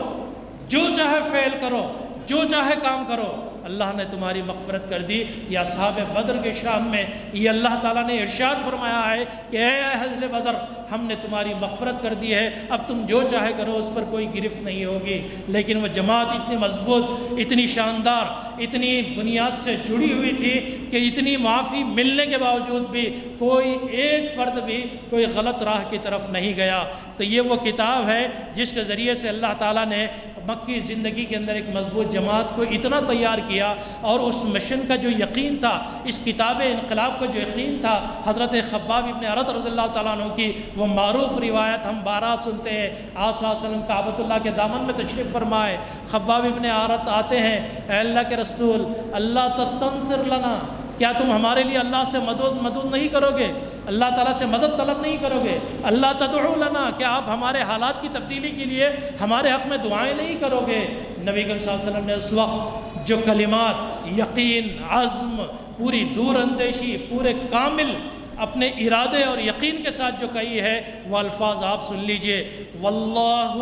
جو چاہے فعل کرو، جو چاہے کام کرو، اللہ نے تمہاری مغفرت کر دی۔ یا اصحاب بدر کے شام میں یہ اللہ تعالیٰ نے ارشاد فرمایا ہے کہ اے اہل بدر، ہم نے تمہاری مغفرت کر دی ہے، اب تم جو چاہے کرو، اس پر کوئی گرفت نہیں ہوگی۔ لیکن وہ جماعت اتنی مضبوط، اتنی شاندار، اتنی بنیاد سے جڑی ہوئی تھی کہ اتنی معافی ملنے کے باوجود بھی کوئی ایک فرد بھی کوئی غلط راہ کی طرف نہیں گیا۔ تو یہ وہ کتاب ہے جس کے ذریعے سے اللہ تعالیٰ نے مکی زندگی کے اندر ایک مضبوط جماعت کو اتنا تیار کیا، اور اس مشن کا جو یقین تھا، اس کتاب انقلاب کا جو یقین تھا، حضرت خباب ابن ارت رضی اللہ تعالیٰ عنہ کی وہ معروف روایت ہم بارہا سنتے ہیں۔ آپ صلی اللہ علیہ وسلم کعبۃ اللہ کے دامن میں تشریف فرمائے، خباب ابن ارت آتے ہیں، اے اللہ کے رسول، اللہ تستنصر لنا، کیا تم ہمارے لیے اللہ سے مدد نہیں کرو گے، اللہ تعالیٰ سے مدد طلب نہیں کرو گے؟ اللہ تدعو لنا، کیا آپ ہمارے حالات کی تبدیلی کے لیے ہمارے حق میں دعائیں نہیں کرو گے؟ نبی کریم صلی اللہ علیہ وسلم نے اس وقت جو کلمات یقین، عزم، پوری دور اندیشی، پورے کامل اپنے ارادے اور یقین کے ساتھ جو کہی ہے، وہ الفاظ آپ سن لیجئے، واللہ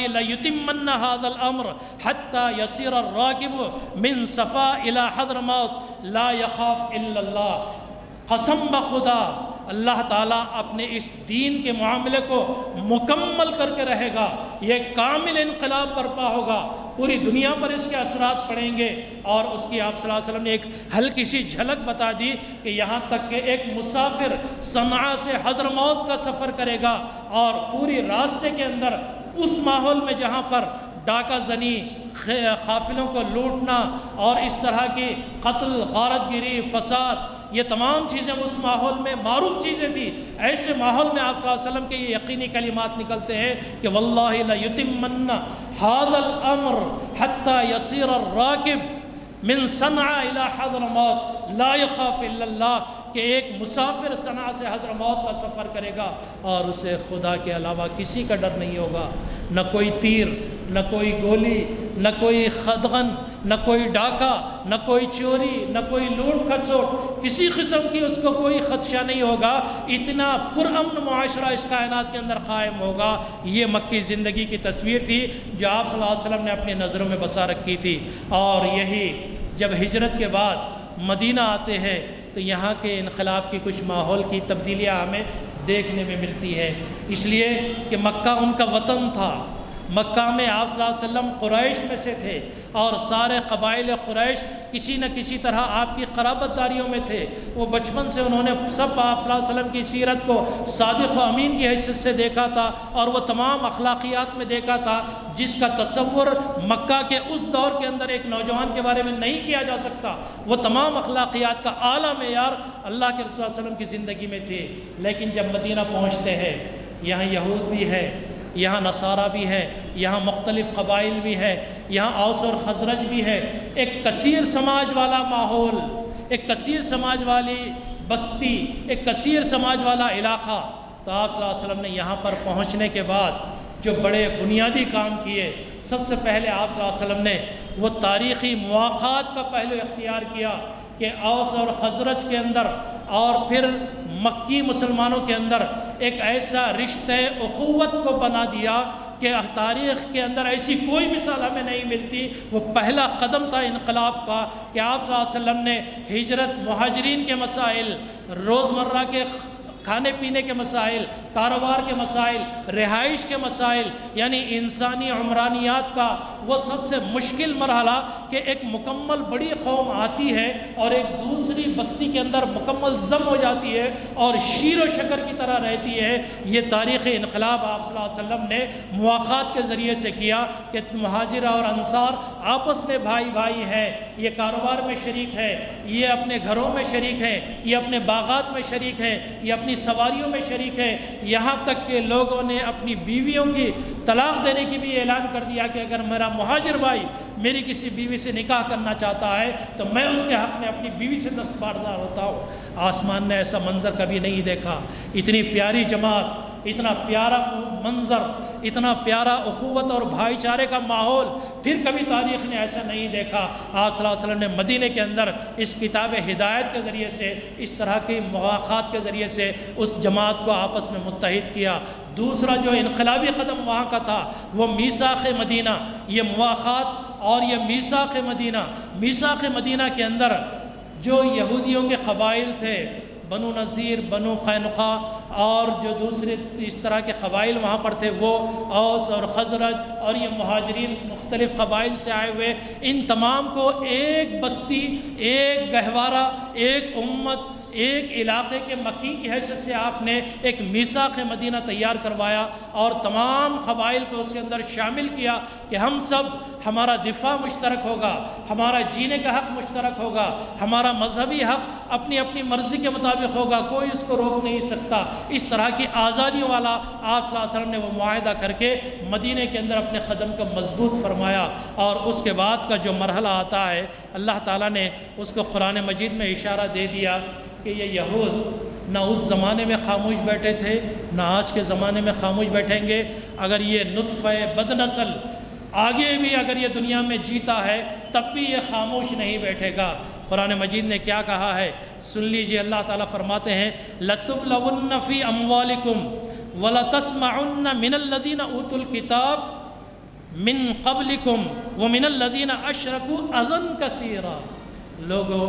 لیتمن ھذا الامر حتی یسیر الراکب من صفا الی حضرموت لا یخاف الا اللہ، قسم بخدا اللہ تعالیٰ اپنے اس دین کے معاملے کو مکمل کر کے رہے گا، یہ کامل انقلاب برپا ہوگا، پوری دنیا پر اس کے اثرات پڑیں گے۔ اور اس کی آپ صلی اللہ علیہ وسلم نے ایک ہلکی سی جھلک بتا دی کہ یہاں تک کہ ایک مسافر صنعاء سے حضرموت کا سفر کرے گا اور پوری راستے کے اندر اس ماحول میں جہاں پر ڈاکہ زنی، قافلوں کو لوٹنا اور اس طرح کی قتل، غارت گیری، فساد، یہ تمام چیزیں اس ماحول میں معروف چیزیں تھیں، ایسے ماحول میں آپ صلی اللہ علیہ وسلم کے یہ یقینی کلمات نکلتے ہیں کہ واللہ لیتمن ھذا الامر حتی یصیر الراکب من صنعاء الی حضرموت لا یخاف الا اللہ، کہ ایک مسافر صنعاء سے حضرموت کا سفر کرے گا اور اسے خدا کے علاوہ کسی کا ڈر نہیں ہوگا، نہ کوئی تیر، نہ کوئی گولی، نہ کوئی خدغن، نہ کوئی ڈاکہ، نہ کوئی چوری، نہ کوئی لوٹ کھسوٹ، کسی قسم کی اس کو کوئی خدشہ نہیں ہوگا، اتنا پرامن معاشرہ اس کائنات کے اندر قائم ہوگا۔ یہ مکی زندگی کی تصویر تھی جو آپ صلی اللہ علیہ وسلم نے اپنی نظروں میں بسا رکھی تھی، اور یہی جب ہجرت کے بعد مدینہ آتے ہیں تو یہاں کے انقلاب کی کچھ ماحول کی تبدیلیاں ہمیں دیکھنے میں ملتی ہے، اس لیے کہ مکہ ان کا وطن تھا، مکہ میں آپ صلی اللہ علیہ وسلم قریش میں سے تھے اور سارے قبائل قریش کسی نہ کسی طرح آپ کی قرابت داریوں میں تھے، وہ بچپن سے انہوں نے سب آپ صلی اللہ علیہ وسلم کی سیرت کو صادق و امین کی حیثیت سے دیکھا تھا اور وہ تمام اخلاقیات میں دیکھا تھا جس کا تصور مکہ کے اس دور کے اندر ایک نوجوان کے بارے میں نہیں کیا جا سکتا، وہ تمام اخلاقیات کا اعلیٰ معیار اللہ کے رسول صلی اللہ علیہ وسلم کی زندگی میں تھے۔ لیکن جب مدینہ پہنچتے ہیں، یہاں یہود بھی ہے، یہاں نصارہ بھی ہے، یہاں مختلف قبائل بھی ہے، یہاں اوس اور خزرج بھی ہے، ایک کثیر سماج والا ماحول، ایک کثیر سماج والی بستی، ایک کثیر سماج والا علاقہ۔ تو آپ صلی اللہ علیہ وسلم نے یہاں پر پہنچنے کے بعد جو بڑے بنیادی کام کیے، سب سے پہلے آپ صلی اللہ علیہ وسلم نے وہ تاریخی مواقعات کا پہلو اختیار کیا کہ اوس اور خزرج کے اندر اور پھر مکی مسلمانوں کے اندر ایک ایسا رشتہ اخوت کو بنا دیا کہ تاریخ کے اندر ایسی کوئی مثال ہمیں نہیں ملتی۔ وہ پہلا قدم تھا انقلاب کا کہ آپ صلی اللہ علیہ وسلم نے ہجرت، مہاجرین کے مسائل، روزمرہ کے کھانے پینے کے مسائل، کاروبار کے مسائل، رہائش کے مسائل، یعنی انسانی عمرانیات کا وہ سب سے مشکل مرحلہ کہ ایک مکمل بڑی قوم آتی ہے اور ایک دوسری بستی کے اندر مکمل ضم ہو جاتی ہے اور شیر و شکر کی طرح رہتی ہے۔ یہ تاریخ انقلاب آپ صلی اللہ علیہ وسلم نے مواقعات کے ذریعے سے کیا کہ مہاجرہ اور انصار آپس میں بھائی بھائی ہیں، یہ کاروبار میں شریک ہے، یہ اپنے گھروں میں شریک ہیں، یہ اپنے باغات میں شریک ہیں، یہ اپنی سواریوں میں شریک ہے، یہاں تک کہ لوگوں نے اپنی بیویوں کی طلاق دینے کی بھی اعلان کر دیا کہ اگر میرا مہاجر بھائی میری کسی بیوی سے نکاح کرنا چاہتا ہے تو میں اس کے حق میں اپنی بیوی سے دستبردار ہوتا ہوں۔ آسمان نے ایسا منظر کبھی نہیں دیکھا، اتنی پیاری جماعت، اتنا پیارا منظر، اتنا پیارا اخوت اور بھائی چارے کا ماحول پھر کبھی تاریخ نے ایسا نہیں دیکھا۔ آپ صلی اللہ علیہ وسلم نے مدینے کے اندر اس کتاب ہدایت کے ذریعے سے، اس طرح کی مواقعات کے ذریعے سے اس جماعت کو آپس میں متحد کیا۔ دوسرا جو انقلابی قدم وہاں کا تھا وہ میثاق مدینہ، یہ مواقعات اور یہ میثاق مدینہ۔ میثاق مدینہ کے اندر جو یہودیوں کے قبائل تھے، بنو نذیر، بنو قینقاع اور جو دوسرے اس طرح کے قبائل وہاں پر تھے، وہ اوس اور خزرج اور یہ مہاجرین مختلف قبائل سے آئے ہوئے، ان تمام کو ایک بستی، ایک گہوارہ، ایک امت، ایک علاقے کے مکی کی حیثیت سے آپ نے ایک میثاق مدینہ تیار کروایا اور تمام قبائل کو اس کے اندر شامل کیا کہ ہم سب، ہمارا دفاع مشترک ہوگا، ہمارا جینے کا حق مشترک ہوگا، ہمارا مذہبی حق اپنی اپنی مرضی کے مطابق ہوگا، کوئی اس کو روک نہیں سکتا۔ اس طرح کی آزادیوں والا آپ صلی اللہ علیہ وسلم نے وہ معاہدہ کر کے مدینے کے اندر اپنے قدم کو مضبوط فرمایا۔ اور اس کے بعد کا جو مرحلہ آتا ہے، اللہ تعالیٰ نے اس کو قرآن مجید میں اشارہ دے دیا کہ یہ یہود نہ اس زمانے میں خاموش بیٹھے تھے، نہ آج کے زمانے میں خاموش بیٹھیں گے۔ اگر یہ نطفہ بد نسل آگے بھی اگر یہ دنیا میں جیتا ہے تب بھی یہ خاموش نہیں بیٹھے گا۔ قرآن مجید نے کیا کہا ہے سن لیجئے، اللہ تعالیٰ فرماتے ہیں لَتُبْلَوُنَّ فِي أَمْوَالِكُمْ وَلَتَسْمَعُنَّ مِنَ الَّذِينَ أُوتُوا الْكِتَابَ مِن قَبْلِكُمْ وَمِنَ الَّذِينَ أَشْرَكُوا أَذًى كَثِيرًا۔ لوگوں،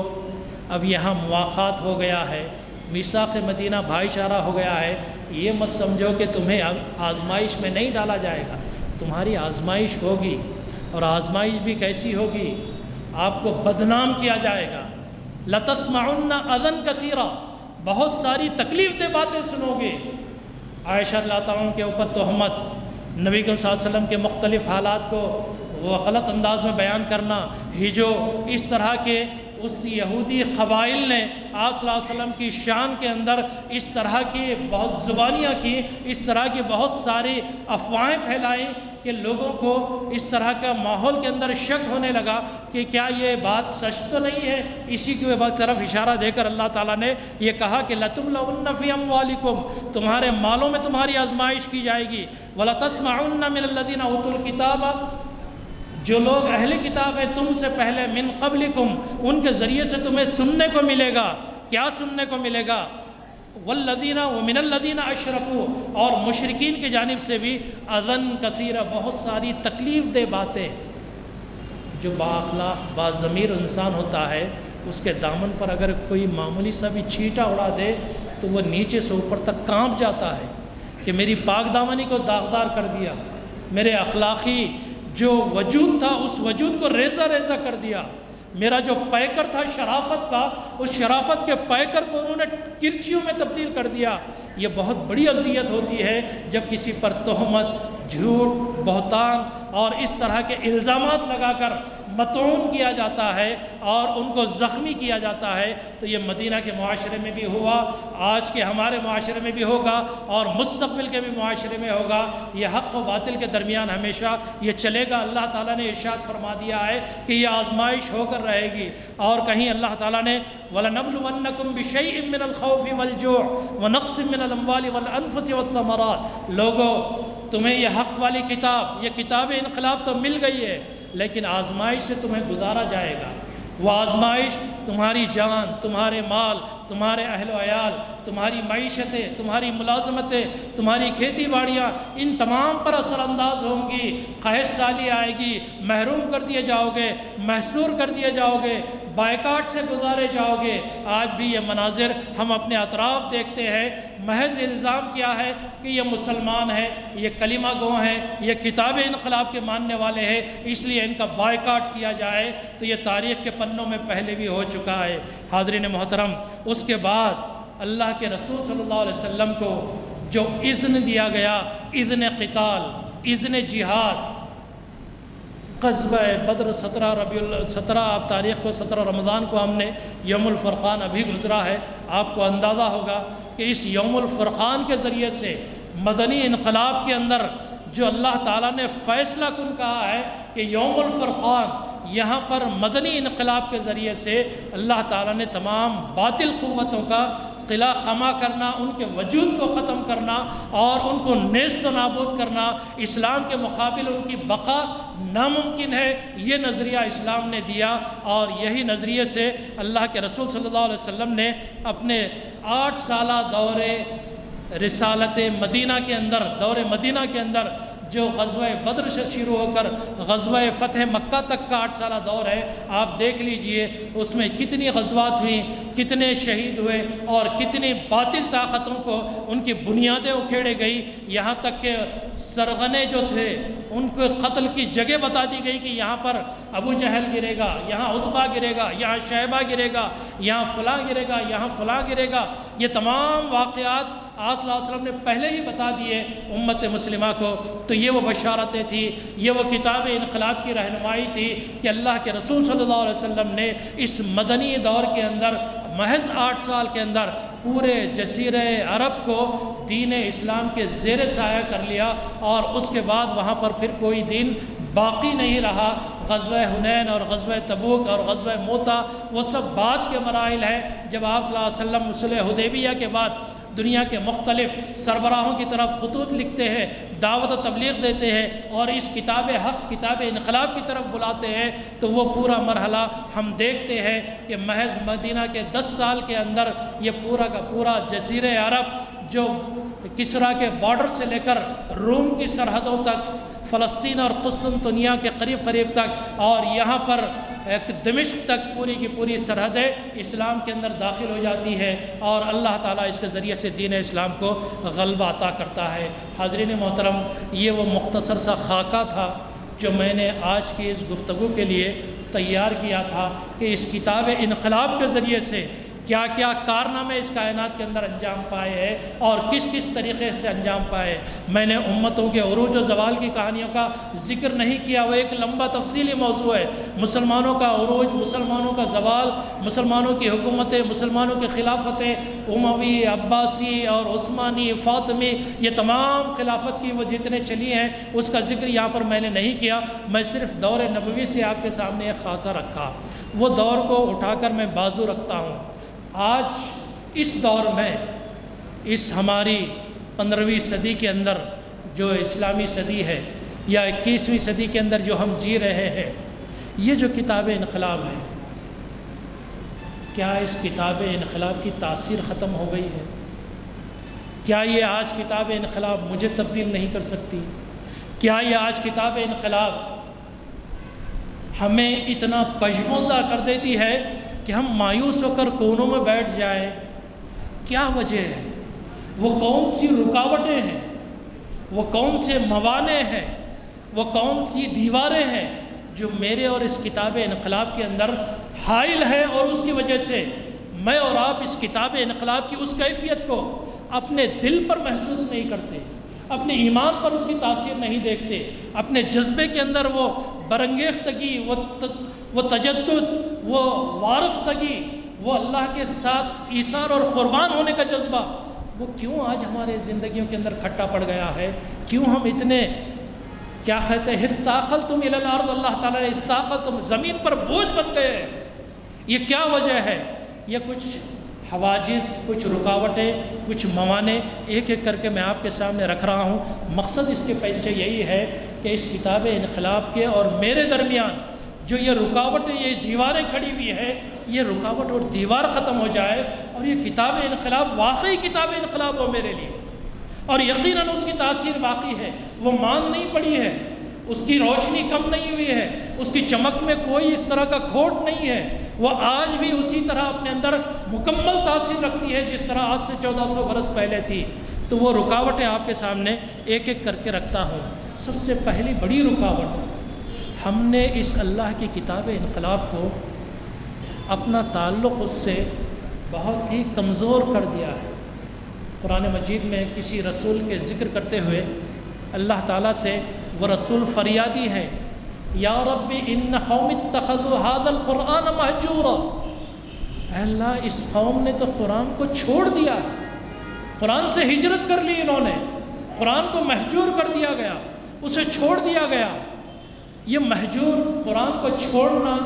اب یہاں مواقعات ہو گیا ہے، میثاق مدینہ بھائی چارہ ہو گیا ہے، یہ مت سمجھو کہ تمہیں آزمائش میں نہیں ڈالا جائے گا، تمہاری آزمائش ہوگی، اور آزمائش بھی کیسی ہوگی؟ آپ کو بدنام کیا جائے گا۔ لَتَسْمَعُنَّ أَذًى كَثِيرًا، بہت ساری تکلیف دہ باتیں سنو گے۔ عائشہ اللہ تعالیٰ عنہ کے اوپر تہمت، نبی کریم صلی اللہ علیہ وسلم کے مختلف حالات کو وہ غلط انداز میں بیان کرنا، ہجو، اس طرح کے اس یہودی قبائل نے آپ صلی اللہ علیہ وسلم کی شان کے اندر اس طرح کی بہت زبانیاں کی، اس طرح کی بہت ساری افواہیں پھیلائیں کہ لوگوں کو اس طرح کا ماحول کے اندر شک ہونے لگا کہ کیا یہ بات سچ تو نہیں ہے۔ اسی کی طرف اشارہ دے کر اللہ تعالیٰ نے یہ کہا کہ لَتُبْلَوُنَّ فِي أَمْوَالِكُمْ، تمہارے مالوں میں تمہاری آزمائش کی جائے گی۔ وَلَتَسْمَعُنَّ مِنَ الَّذِينَ أُوتُوا الْكِتَابَ، جو لوگ اہل کتاب ہیں تم سے پہلے، من قبلکم، ان کے ذریعے سے تمہیں سننے کو ملے گا۔ کیا سننے کو ملے گا؟ والذین ومن الذین اشرکوا، اور مشرکین کی جانب سے بھی اذن کثیرہ، بہت ساری تکلیف دہ باتیں۔ جو با اخلاق با ضمیر انسان ہوتا ہے، اس کے دامن پر اگر کوئی معمولی سا بھی چھینٹا اڑا دے تو وہ نیچے سے اوپر تک کانپ جاتا ہے کہ میری پاک دامنی کو داغدار کر دیا، میرے اخلاقی جو وجود تھا اس وجود کو ریزہ ریزہ کر دیا، میرا جو پیکر تھا شرافت کا، اس شرافت کے پیکر کو انہوں نے کرچیوں میں تبدیل کر دیا۔ یہ بہت بڑی اذیت ہوتی ہے جب کسی پر تہمت، جھوٹ، بہتان اور اس طرح کے الزامات لگا کر مطعون کیا جاتا ہے اور ان کو زخمی کیا جاتا ہے۔ تو یہ مدینہ کے معاشرے میں بھی ہوا، آج کے ہمارے معاشرے میں بھی ہوگا، اور مستقبل کے بھی معاشرے میں ہوگا۔ یہ حق و باطل کے درمیان ہمیشہ یہ چلے گا۔ اللہ تعالیٰ نے ارشاد فرما دیا ہے کہ یہ آزمائش ہو کر رہے گی۔ اور کہیں اللہ تعالیٰ نے وَلَنَبْلُوَنَّكُمْ بِشَيْءٍ مِّنَ الْخَوْفِ وَالْجُوعِ وَنَقْصٍ مِّنَ الْأَمْوَالِ وَالْأَنفُسِ وَالثَّمَرَاتِ، لوگوں تمہیں یہ حق والی کتاب، یہ کتاب انقلاب تو مل گئی ہے، لیکن آزمائش سے تمہیں گزارا جائے گا۔ وہ آزمائش تمہاری جان، تمہارے مال، تمہارے اہل و عیال، تمہاری معیشتیں، تمہاری ملازمتیں، تمہاری کھیتی باڑیاں، ان تمام پر اثر انداز ہوں گی۔ قحط سالی آئے گی، محروم کر دیے جاؤ گے، محصور کر دیے جاؤ گے، بائیکاٹ سے گزارے جاؤ گے۔ آج بھی یہ مناظر ہم اپنے اطراف دیکھتے ہیں۔ محض الزام کیا ہے کہ یہ مسلمان ہیں، یہ کلمہ گو ہیں، یہ کتاب انقلاب کے ماننے والے ہیں، اس لیے ان کا بائیکاٹ کیا جائے۔ تو یہ تاریخ کے پنوں میں پہلے بھی ہو چکا ہے۔ حاضرین محترم، اس کے بعد اللہ کے رسول صلی اللہ علیہ وسلم کو جو اذن دیا گیا، اذن قتال، اذن جہاد، غزوہ بدر 17 آپ تاریخ کو 17 رمضان کو ہم نے یوم الفرقان ابھی گزرا ہے۔ آپ کو اندازہ ہوگا کہ اس یوم الفرقان کے ذریعے سے مدنی انقلاب کے اندر جو اللہ تعالیٰ نے فیصلہ کن کہا ہے کہ یوم الفرقان، یہاں پر مدنی انقلاب کے ذریعے سے اللہ تعالیٰ نے تمام باطل قوتوں کا قلع قمع کرنا، ان کے وجود کو ختم کرنا اور ان کو نیست و نابود کرنا، اسلام کے مقابل ان کی بقا ناممکن ہے، یہ نظریہ اسلام نے دیا۔ اور یہی نظریے سے اللہ کے رسول صلی اللہ علیہ وسلم نے اپنے 8 سالہ دور رسالت مدینہ کے اندر، دور مدینہ کے اندر جو غزوہ بدر سے شروع ہو کر غزوہ فتح مکہ تک کا 8 سالہ دور ہے، آپ دیکھ لیجئے اس میں کتنی غزوات ہوئیں، کتنے شہید ہوئے اور کتنی باطل طاقتوں کو ان کی بنیادیں اکھیڑے گئی۔ یہاں تک کہ سرغنے جو تھے ان کو قتل کی جگہ بتا دی گئی کہ یہاں پر ابو جہل گرے گا، یہاں عتبہ گرے گا، یہاں شیبہ گرے گا، یہاں فلاں گرے گا، یہاں فلاں گرے گا۔ یہ تمام واقعات آپ صلی اللہ علیہ وسلم نے پہلے ہی بتا دیے امت مسلمہ کو۔ تو یہ وہ بشارتیں تھیں، یہ وہ کتاب انقلاب کی رہنمائی تھی کہ اللہ کے رسول صلی اللہ علیہ وسلم نے اس مدنی دور کے اندر محض 8 سال کے اندر پورے جزیرہ عرب کو دین اسلام کے زیر سایہ کر لیا، اور اس کے بعد وہاں پر پھر کوئی دین باقی نہیں رہا۔ غزوہ حنین اور غزوہ تبوک اور غزوہ موتا وہ سب بعد کے مراحل ہیں، جب آپ صلی اللہ علیہ وسلم صلح حدیبیہ کے بعد دنیا کے مختلف سربراہوں کی طرف خطوط لکھتے ہیں، دعوت و تبلیغ دیتے ہیں اور اس کتاب حق، کتاب انقلاب کی طرف بلاتے ہیں۔ تو وہ پورا مرحلہ ہم دیکھتے ہیں کہ محض مدینہ کے 10 سال کے اندر یہ پورا کا پورا جزیرہ عرب جو کسریٰ کے بارڈر سے لے کر روم کی سرحدوں تک، فلسطین اور قسطنطنیہ کے قریب قریب تک اور یہاں پر دمشق تک پوری کی پوری سرحدیں اسلام کے اندر داخل ہو جاتی ہے اور اللہ تعالیٰ اس کے ذریعے سے دین اسلام کو غلبہ عطا کرتا ہے۔ حاضرین محترم، یہ وہ مختصر سا خاکہ تھا جو میں نے آج کی اس گفتگو کے لیے تیار کیا تھا کہ اس کتاب انقلاب کے ذریعے سے کیا کیا کارنامے اس کائنات کے اندر انجام پائے ہیں اور کس کس طریقے سے انجام پائے۔ میں نے امتوں کے عروج و زوال کی کہانیوں کا ذکر نہیں کیا، وہ ایک لمبا تفصیلی موضوع ہے۔ مسلمانوں کا عروج، مسلمانوں کا زوال، مسلمانوں کی حکومتیں، مسلمانوں کی خلافتیں، اموی، عباسی اور عثمانی، فاطمی، یہ تمام خلافت کی وہ جتنے چلی ہیں اس کا ذکر یہاں پر میں نے نہیں کیا۔ میں صرف دور نبوی سے آپ کے سامنے ایک خاکہ رکھا، وہ دور کو اٹھا کر میں بازو رکھتا ہوں۔ آج اس دور میں، اس ہماری 15ویں صدی کے اندر جو اسلامی صدی ہے یا 21ویں صدی کے اندر جو ہم جی رہے ہیں، یہ جو کتاب انقلاب ہے، کیا اس کتاب انقلاب کی تاثیر ختم ہو گئی ہے؟ کیا یہ آج کتاب انقلاب مجھے تبدیل نہیں کر سکتی؟ کیا یہ آج کتاب انقلاب ہمیں اتنا پژمردہ کر دیتی ہے کہ ہم مایوس ہو کر کونوں میں بیٹھ جائیں؟ کیا وجہ ہے؟ وہ کون سی رکاوٹیں ہیں؟ وہ کون سے موانع ہیں؟ وہ کون سی دیواریں ہیں جو میرے اور اس کتاب انقلاب کے اندر حائل ہے اور اس کی وجہ سے میں اور آپ اس کتاب انقلاب کی اس کیفیت کو اپنے دل پر محسوس نہیں کرتے، اپنے ایمان پر اس کی تاثیر نہیں دیکھتے، اپنے جذبے کے اندر وہ برانگیختگی، وہ تجدد، وہ وارفتگی، وہ اللہ کے ساتھ ایثار اور قربان ہونے کا جذبہ، وہ کیوں آج ہمارے زندگیوں کے اندر کھٹا پڑ گیا ہے؟ کیوں ہم اتنے کیا کہتے ہیں اثاقلتم الی الارض، اللہ تعالیٰ نے اثاقلتم، زمین پر بوجھ بن گئے؟ یہ کیا وجہ ہے؟ یہ کچھ حواجز، کچھ رکاوٹیں، کچھ موانع ایک ایک کر کے میں آپ کے سامنے رکھ رہا ہوں۔ مقصد اس کے پیچھے یہی ہے کہ اس کتاب انقلاب کے اور میرے درمیان جو یہ رکاوٹیں، یہ دیواریں کھڑی ہوئی ہے، یہ رکاوٹ اور دیوار ختم ہو جائے اور یہ کتاب انقلاب واقعی کتاب انقلاب ہو میرے لیے، اور یقیناً اس کی تاثیر باقی ہے، وہ مان نہیں پڑی ہے، اس کی روشنی کم نہیں ہوئی ہے، اس کی چمک میں کوئی اس طرح کا کھوٹ نہیں ہے، وہ آج بھی اسی طرح اپنے اندر مکمل تاثیر رکھتی ہے جس طرح آج سے 1400 برس پہلے تھی۔ تو وہ رکاوٹیں آپ کے سامنے ایک ایک کر کے رکھتا ہوں۔ سب سے پہلی بڑی رکاوٹ، ہم نے اس اللہ کی کتاب انقلاب کو اپنا تعلق اس سے بہت ہی کمزور کر دیا ہے۔ قرآن مجید میں کسی رسول کے ذکر کرتے ہوئے اللہ تعالیٰ سے وہ رسول فریادی ہے، یا رب ان قوم اتخذوا هذا القرآن مہجورا، اے اللہ اس قوم نے تو قرآن کو چھوڑ دیا، قرآن سے ہجرت کر لی، انہوں نے قرآن کو مہجور کر دیا گیا، اسے چھوڑ دیا گیا۔ یہ مہجور قرآن کو چھوڑنا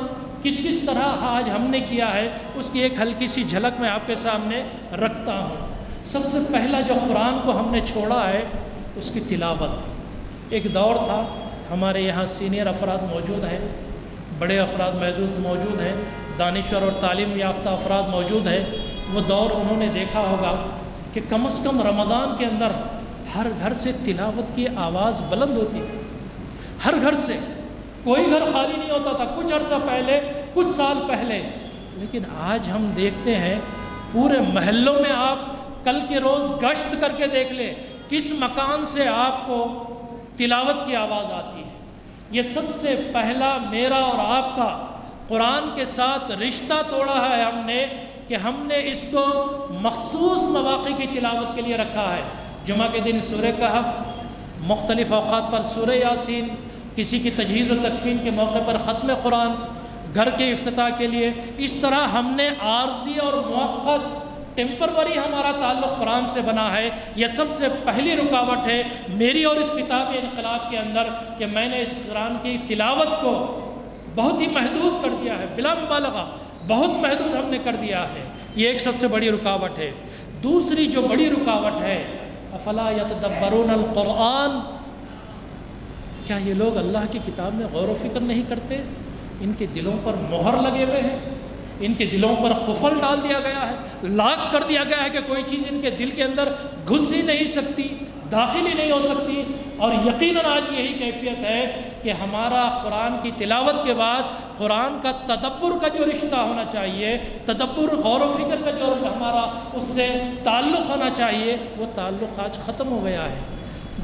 کس کس طرح آج ہم نے کیا ہے، اس کی ایک ہلکی سی جھلک میں آپ کے سامنے رکھتا ہوں۔ سب سے پہلا جو قرآن کو ہم نے چھوڑا ہے اس کی تلاوت۔ ایک دور تھا، ہمارے یہاں سینئر افراد موجود ہیں، بڑے افراد محدود موجود ہیں، دانشور اور تعلیم یافتہ افراد موجود ہیں۔ وہ دور انہوں نے دیکھا ہوگا کہ کم از کم رمضان کے اندر ہر گھر سے تلاوت کی آواز بلند ہوتی تھی، ہر گھر سے، کوئی گھر خالی نہیں ہوتا تھا کچھ عرصہ پہلے، کچھ سال پہلے۔ لیکن آج ہم دیکھتے ہیں پورے محلوں میں، آپ کل کے روز گشت کر کے دیکھ لیں کس مکان سے آپ کو تلاوت کی آواز آتی ہے۔ یہ سب سے پہلا میرا اور آپ کا قرآن کے ساتھ رشتہ توڑا ہے ہم نے، کہ ہم نے اس کو مخصوص مواقع کی تلاوت کے لیے رکھا ہے۔ جمعہ کے دن سورہ کہف، مختلف اوقات پر سورہ یاسین، کسی کی تجہیز و تکفین کے موقع پر ختم قرآن، گھر کے افتتاح کے لیے، اس طرح ہم نے عارضی اور موقت ٹیمپروری ہمارا تعلق قرآن سے بنا ہے۔ یہ سب سے پہلی رکاوٹ ہے میری اور اس کتاب انقلاب کے اندر کہ میں نے اس قرآن کی تلاوت کو بہت ہی محدود کر دیا ہے، بلا مبالغہ بہت محدود ہم نے کر دیا ہے۔ یہ ایک سب سے بڑی رکاوٹ ہے۔ دوسری جو بڑی رکاوٹ ہے، افلا یتدبرون القرآن، کیا یہ لوگ اللہ کی کتاب میں غور و فکر نہیں کرتے؟ ان کے دلوں پر مہر لگے ہوئے ہیں، ان کے دلوں پر قفل ڈال دیا گیا ہے، لاک کر دیا گیا ہے کہ کوئی چیز ان کے دل کے اندر گھس ہی نہیں سکتی، داخل ہی نہیں ہو سکتی۔ اور یقیناً آج یہی کیفیت ہے کہ ہمارا قرآن کی تلاوت کے بعد قرآن کا تدبر کا جو رشتہ ہونا چاہیے، تدبر غور و فکر کا جو ہمارا اس سے تعلق ہونا چاہیے، وہ تعلق آج ختم ہو گیا ہے۔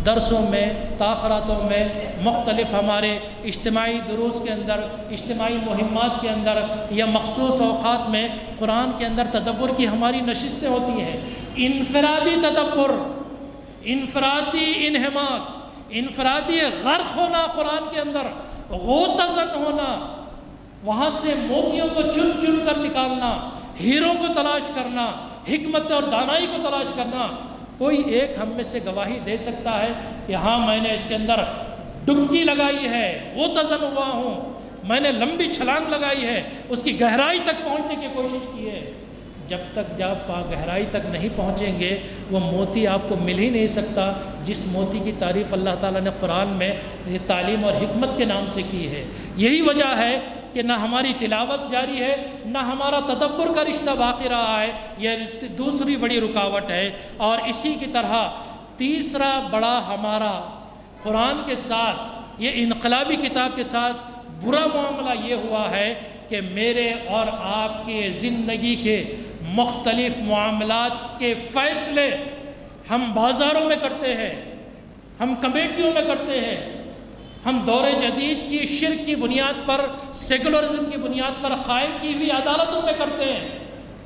درسوں میں، تاخراتوں میں، مختلف ہمارے اجتماعی دروس کے اندر، اجتماعی مہمات کے اندر یا مخصوص اوقات میں قرآن کے اندر تدبر کی ہماری نشستیں ہوتی ہیں۔ انفرادی تدبر، انفرادی انہماک، انفرادی غرق ہونا قرآن کے اندر، غوطہ-زن ہونا، وہاں سے موتیوں کو چن چن کر نکالنا، ہیروں کو تلاش کرنا، حکمت اور دانائی کو تلاش کرنا۔ کوئی ایک ہم میں سے گواہی دے سکتا ہے کہ ہاں میں نے اس کے اندر ڈبکی لگائی ہے، غوطہ-زن ہوا ہوں، میں نے لمبی چھلانگ لگائی ہے، اس کی گہرائی تک پہنچنے کی کوشش کی ہے؟ جب تک گہرائی تک نہیں پہنچیں گے وہ موتی آپ کو مل ہی نہیں سکتا، جس موتی کی تعریف اللہ تعالیٰ نے قرآن میں تعلیم اور حکمت کے نام سے کی ہے۔ یہی وجہ ہے کہ نہ ہماری تلاوت جاری ہے، نہ ہمارا تدبر کا رشتہ باقی رہا ہے، یہ دوسری بڑی رکاوٹ ہے۔ اور اسی کی طرح تیسرا بڑا ہمارا قرآن کے ساتھ، یہ انقلابی کتاب کے ساتھ برا معاملہ یہ ہوا ہے کہ میرے اور آپ کے زندگی کے مختلف معاملات کے فیصلے ہم بازاروں میں کرتے ہیں، ہم کمیٹیوں میں کرتے ہیں، ہم دور جدید کی شرک کی بنیاد پر، سیکولرزم کی بنیاد پر قائم کی ہوئی عدالتوں میں کرتے ہیں۔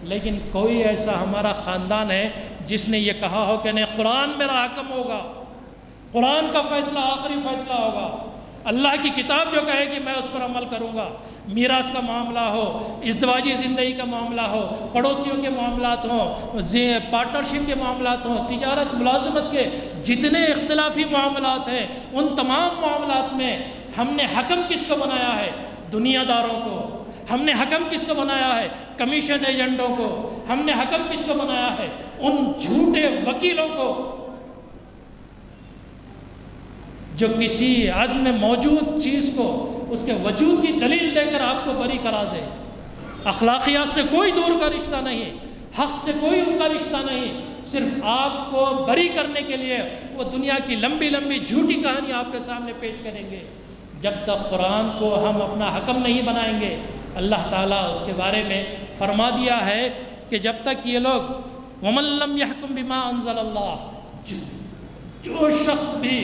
لیکن کوئی ایسا ہمارا خاندان ہے جس نے یہ کہا ہو کہ نہیں قرآن میرا حکم ہوگا، قرآن کا فیصلہ آخری فیصلہ ہوگا، اللہ کی کتاب جو کہے گی میں اس پر عمل کروں گا۔ میراث کا معاملہ ہو، ازدواجی زندگی کا معاملہ ہو، پڑوسیوں کے معاملات ہوں، پارٹنرشپ کے معاملات ہوں، تجارت ملازمت کے جتنے اختلافی معاملات ہیں، ان تمام معاملات میں ہم نے حکم کس کو بنایا ہے؟ دنیا داروں کو۔ ہم نے حکم کس کو بنایا ہے؟ کمیشن ایجنٹوں کو۔ ہم نے حکم کس کو بنایا ہے؟ ان جھوٹے وکیلوں کو جو کسی عدم میں موجود چیز کو اس کے وجود کی دلیل دے کر آپ کو بری کرا دے۔ اخلاقیات سے کوئی دور کا رشتہ نہیں، حق سے کوئی ان کا رشتہ نہیں، صرف آپ کو بری کرنے کے لیے وہ دنیا کی لمبی لمبی جھوٹی کہانی آپ کے سامنے پیش کریں گے۔ جب تک قرآن کو ہم اپنا حکم نہیں بنائیں گے، اللہ تعالیٰ اس کے بارے میں فرما دیا ہے کہ جب تک یہ لوگ وَمَن لَّمْ يَحْكُم بِمَا أَنزَلَ اللَّهُ، جو شخص بھی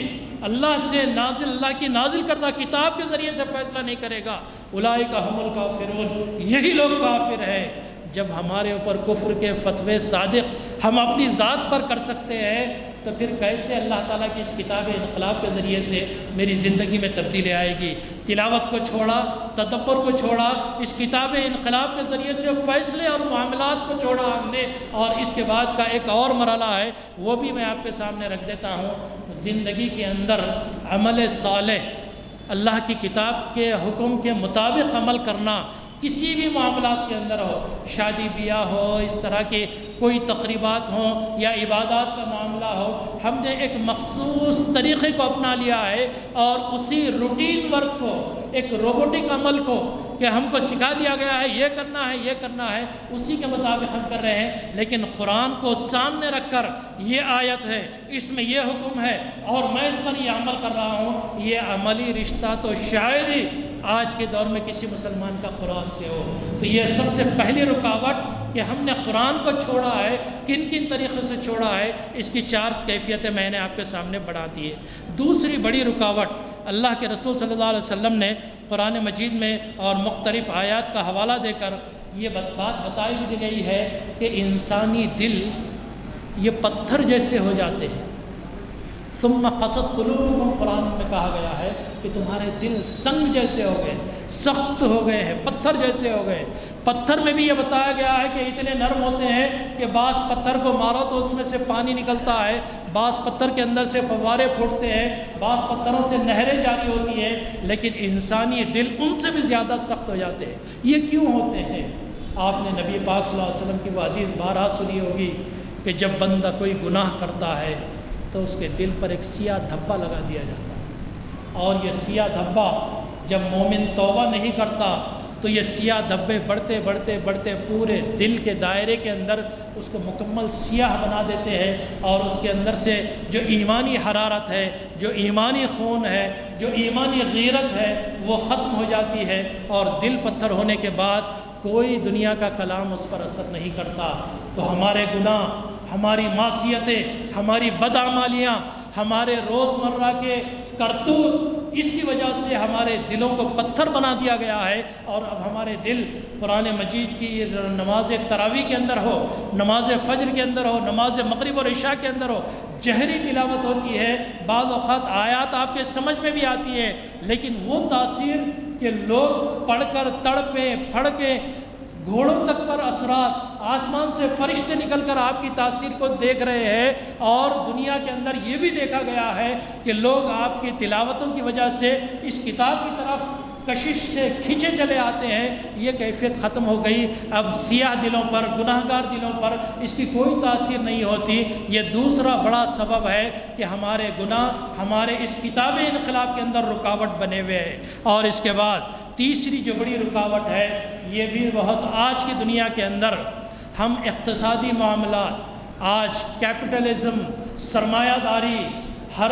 اللہ سے نازل، اللہ کی نازل کردہ کتاب کے ذریعے سے فیصلہ نہیں کرے گا، اولئک هم الکافرون، یہی لوگ کافر ہیں۔ جب ہمارے اوپر کفر کے فتوے صادق ہم اپنی ذات پر کر سکتے ہیں تو پھر کیسے اللہ تعالیٰ کی اس کتاب انقلاب کے ذریعے سے میری زندگی میں تبدیلی آئے گی؟ تلاوت کو چھوڑا، تدبر کو چھوڑا، اس کتاب انقلاب کے ذریعے سے فیصلے اور معاملات کو چھوڑا ہم نے، اور اس کے بعد کا ایک اور مرحلہ ہے وہ بھی میں آپ کے سامنے رکھ دیتا ہوں۔ زندگی کے اندر عمل صالح، اللہ کی کتاب کے حکم کے مطابق عمل کرنا، کسی بھی معاملات کے اندر ہو، شادی بیاہ ہو، اس طرح کے کوئی تقریبات ہوں یا عبادات کا معاملہ ہو، ہم نے ایک مخصوص طریقے کو اپنا لیا ہے اور اسی روٹین ورک کو، ایک روبوٹک عمل کو کہ ہم کو سکھا دیا گیا ہے یہ کرنا ہے یہ کرنا ہے، اسی کے مطابق ہم کر رہے ہیں۔ لیکن قرآن کو سامنے رکھ کر یہ آیت ہے، اس میں یہ حکم ہے اور میں اس پر یہ عمل کر رہا ہوں، یہ عملی رشتہ تو شاید ہی آج کے دور میں کسی مسلمان کا قرآن سے ہو۔ تو یہ سب سے پہلی رکاوٹ کہ ہم نے قرآن کو چھوڑا ہے، کن کن طریقے سے چھوڑا ہے، اس کی 4 کیفیتیں میں نے آپ کے سامنے بڑھا دی ہے۔ دوسری بڑی رکاوٹ، اللہ کے رسول صلی اللہ علیہ وسلم نے قرآن مجید میں اور مختلف آیات کا حوالہ دے کر یہ بات بتائی بھی گئی ہے کہ انسانی دل یہ پتھر جیسے ہو جاتے ہیں۔ ثم قست قلوبکم، قرآن میں کہا گیا ہے کہ تمہارے دل سنگ جیسے ہو گئے، سخت ہو گئے ہیں، پتھر جیسے ہو گئے۔ پتھر میں بھی یہ بتایا گیا ہے کہ اتنے نرم ہوتے ہیں کہ بعض پتھر کو مارو تو اس میں سے پانی نکلتا ہے، بعض پتھر کے اندر سے فوارے پھوٹتے ہیں، بعض پتھروں سے نہریں جاری ہوتی ہیں، لیکن انسانی دل ان سے بھی زیادہ سخت ہو جاتے ہیں۔ یہ کیوں ہوتے ہیں؟ آپ نے نبی پاک صلی اللہ علیہ وسلم کی وہ حدیث بارہا سنی ہوگی کہ جب بندہ کوئی گناہ کرتا ہے تو اس کے دل پر ایک سیاہ دھبا لگا دیا جاتا ہے، اور یہ سیاہ دھبا جب مومن توبہ نہیں کرتا تو یہ سیاہ دھبے بڑھتے بڑھتے بڑھتے پورے دل کے دائرے کے اندر اس کو مکمل سیاہ بنا دیتے ہیں، اور اس کے اندر سے جو ایمانی حرارت ہے، جو ایمانی خون ہے، جو ایمانی غیرت ہے، وہ ختم ہو جاتی ہے، اور دل پتھر ہونے کے بعد کوئی دنیا کا کلام اس پر اثر نہیں کرتا۔ تو ہمارے گناہ، ہماری معصیتیں، ہماری بدعمالیاں، ہمارے روزمرہ کے کرتوت، اس کی وجہ سے ہمارے دلوں کو پتھر بنا دیا گیا ہے، اور اب ہمارے دل قرآن مجید کی نماز تراویح کے اندر ہو، نماز فجر کے اندر ہو، نماز مغرب اور عشاء کے اندر ہو، جہری تلاوت ہوتی ہے، بعض اوقات آیات آپ کے سمجھ میں بھی آتی ہے، لیکن وہ تاثیر کہ لوگ پڑھ کر تڑپیں پھڑکیں، گھوڑوں تک پر اثرات، آسمان سے فرشتے نکل کر آپ کی تاثیر کو دیکھ رہے ہیں، اور دنیا کے اندر یہ بھی دیکھا گیا ہے کہ لوگ آپ کی تلاوتوں کی وجہ سے اس کتاب کی طرف کشش سے کھینچے چلے آتے ہیں۔ یہ کیفیت ختم ہو گئی، اب سیاہ دلوں پر، گناہ گار دلوں پر اس کی کوئی تاثیر نہیں ہوتی۔ یہ دوسرا بڑا سبب ہے کہ ہمارے گناہ ہمارے اس کتاب انقلاب کے اندر رکاوٹ بنے ہوئے ہیں۔ اور اس کے بعد تیسری جو بڑی رکاوٹ ہے، یہ بھی بہت آج کی دنیا کے اندر ہم اقتصادی معاملات، آج کیپٹلزم، سرمایہ داری، ہر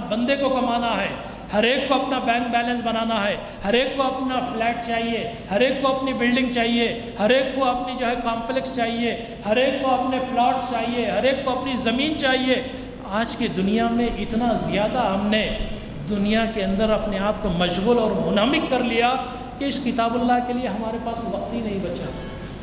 بندے کو کمانا ہے، ہر ایک کو اپنا بینک بیلنس بنانا ہے، ہر ایک کو اپنا فلیٹ چاہیے، ہر ایک کو اپنی بلڈنگ چاہیے، ہر ایک کو اپنی جو ہے کمپلیکس چاہیے، ہر ایک کو اپنے پلاٹس چاہیے، ہر ایک کو اپنی زمین چاہیے۔ آج کی دنیا میں اتنا زیادہ ہم نے دنیا کے اندر اپنے آپ کو مشغول اور منہمک کر لیا کہ اس کتاب اللہ کے لیے ہمارے پاس وقت ہی نہیں بچا۔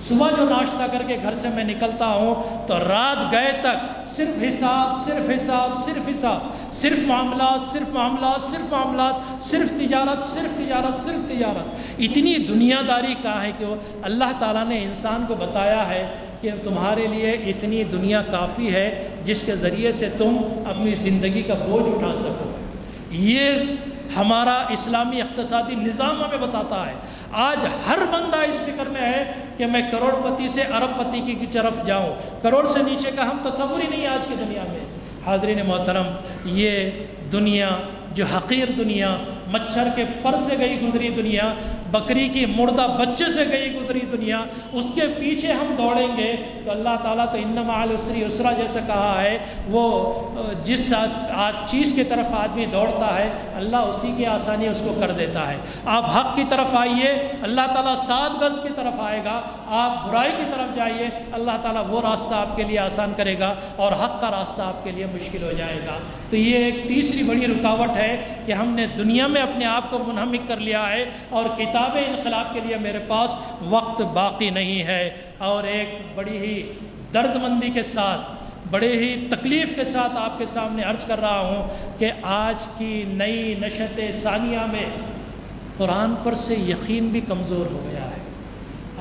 صبح جو ناشتہ کر کے گھر سے میں نکلتا ہوں تو رات گئے تک صرف حساب، صرف حساب، صرف حساب، صرف معاملات، صرف معاملات، صرف معاملات، صرف تجارت، صرف تجارت، صرف تجارت۔ اتنی دنیا داری کہاں ہے کہ وہ اللہ تعالیٰ نے انسان کو بتایا ہے کہ تمہارے لیے اتنی دنیا کافی ہے جس کے ذریعے سے تم اپنی زندگی کا بوجھ اٹھا سکو۔ یہ ہمارا اسلامی اقتصادی نظام ہمیں بتاتا ہے۔ آج ہر بندہ اس فکر میں ہے کہ میں کروڑ پتی سے ارب پتی کی طرف جاؤں، کروڑ سے نیچے کا ہم تصور ہی نہیں آج کی دنیا میں۔ حاضرین محترم، یہ دنیا جو حقیر دنیا، مچھر کے پر سے گئی گزری دنیا، بکری کی مردہ بچے سے گئی گزری دنیا، اس کے پیچھے ہم دوڑیں گے تو اللہ تعالیٰ تو ان مع العسر یسرا جیسا کہا ہے، وہ جس چیز کی طرف آدمی دوڑتا ہے اللہ اسی کی آسانی اس کو کر دیتا ہے۔ آپ حق کی طرف آئیے، اللہ تعالیٰ 7 گز کی طرف آئے گا، آپ برائی کی طرف جائیے، اللہ تعالیٰ وہ راستہ آپ کے لیے آسان کرے گا، اور حق کا راستہ آپ کے لیے مشکل ہو جائے گا۔ تو یہ ایک تیسری بڑی رکاوٹ ہے کہ ہم نے دنیا میں اپنے آپ کو منہمک کر لیا ہے، اور کتاب انقلاب کے لیے میرے پاس وقت باقی نہیں ہے۔ اور ایک بڑی ہی درد مندی کے ساتھ، بڑے ہی تکلیف کے ساتھ آپ کے سامنے عرض کر رہا ہوں کہ آج کی نئی نشت ثانیہ میں قرآن پر سے یقین بھی کمزور ہو گیا ہے۔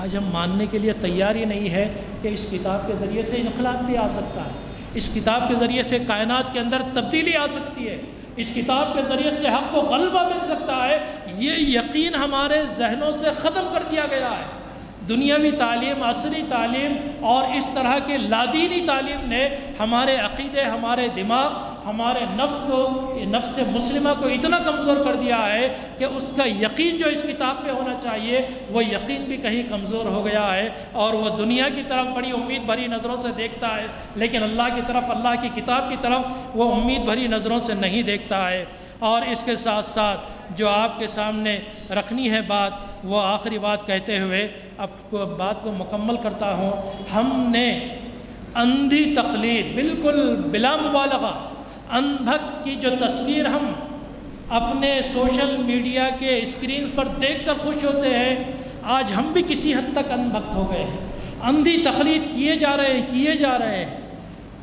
آج ہم ماننے کے لیے تیار ہی نہیں ہے کہ اس کتاب کے ذریعے سے انقلاب بھی آ سکتا ہے، اس کتاب کے ذریعے سے کائنات کے اندر تبدیلی آ سکتی ہے، اس کتاب کے ذریعے سے حق کو غلبہ مل سکتا ہے۔ یہ یقین ہمارے ذہنوں سے ختم کر دیا گیا ہے۔ دنیاوی تعلیم، عصری تعلیم اور اس طرح کے لادینی تعلیم نے ہمارے عقیدے، ہمارے دماغ، ہمارے نفس کو، نفس مسلمہ کو اتنا کمزور کر دیا ہے کہ اس کا یقین جو اس کتاب پہ ہونا چاہیے وہ یقین بھی کہیں کمزور ہو گیا ہے، اور وہ دنیا کی طرف بڑی امید بھری نظروں سے دیکھتا ہے، لیکن اللہ کی طرف، اللہ کی کتاب کی طرف وہ امید بھری نظروں سے نہیں دیکھتا ہے۔ اور اس کے ساتھ ساتھ جو آپ کے سامنے رکھنی ہے بات، وہ آخری بات کہتے ہوئے اب بات کو مکمل کرتا ہوں۔ ہم نے اندھی تقلید، بالکل بلا مبالغہ، اندھ بھکت کی جو تصویر ہم اپنے سوشل میڈیا کے اسکرین پر دیکھ کر خوش ہوتے ہیں، آج ہم بھی کسی حد تک اندھ بھکت ہو گئے ہیں، اندھی تقلید کیے جا رہے ہیں۔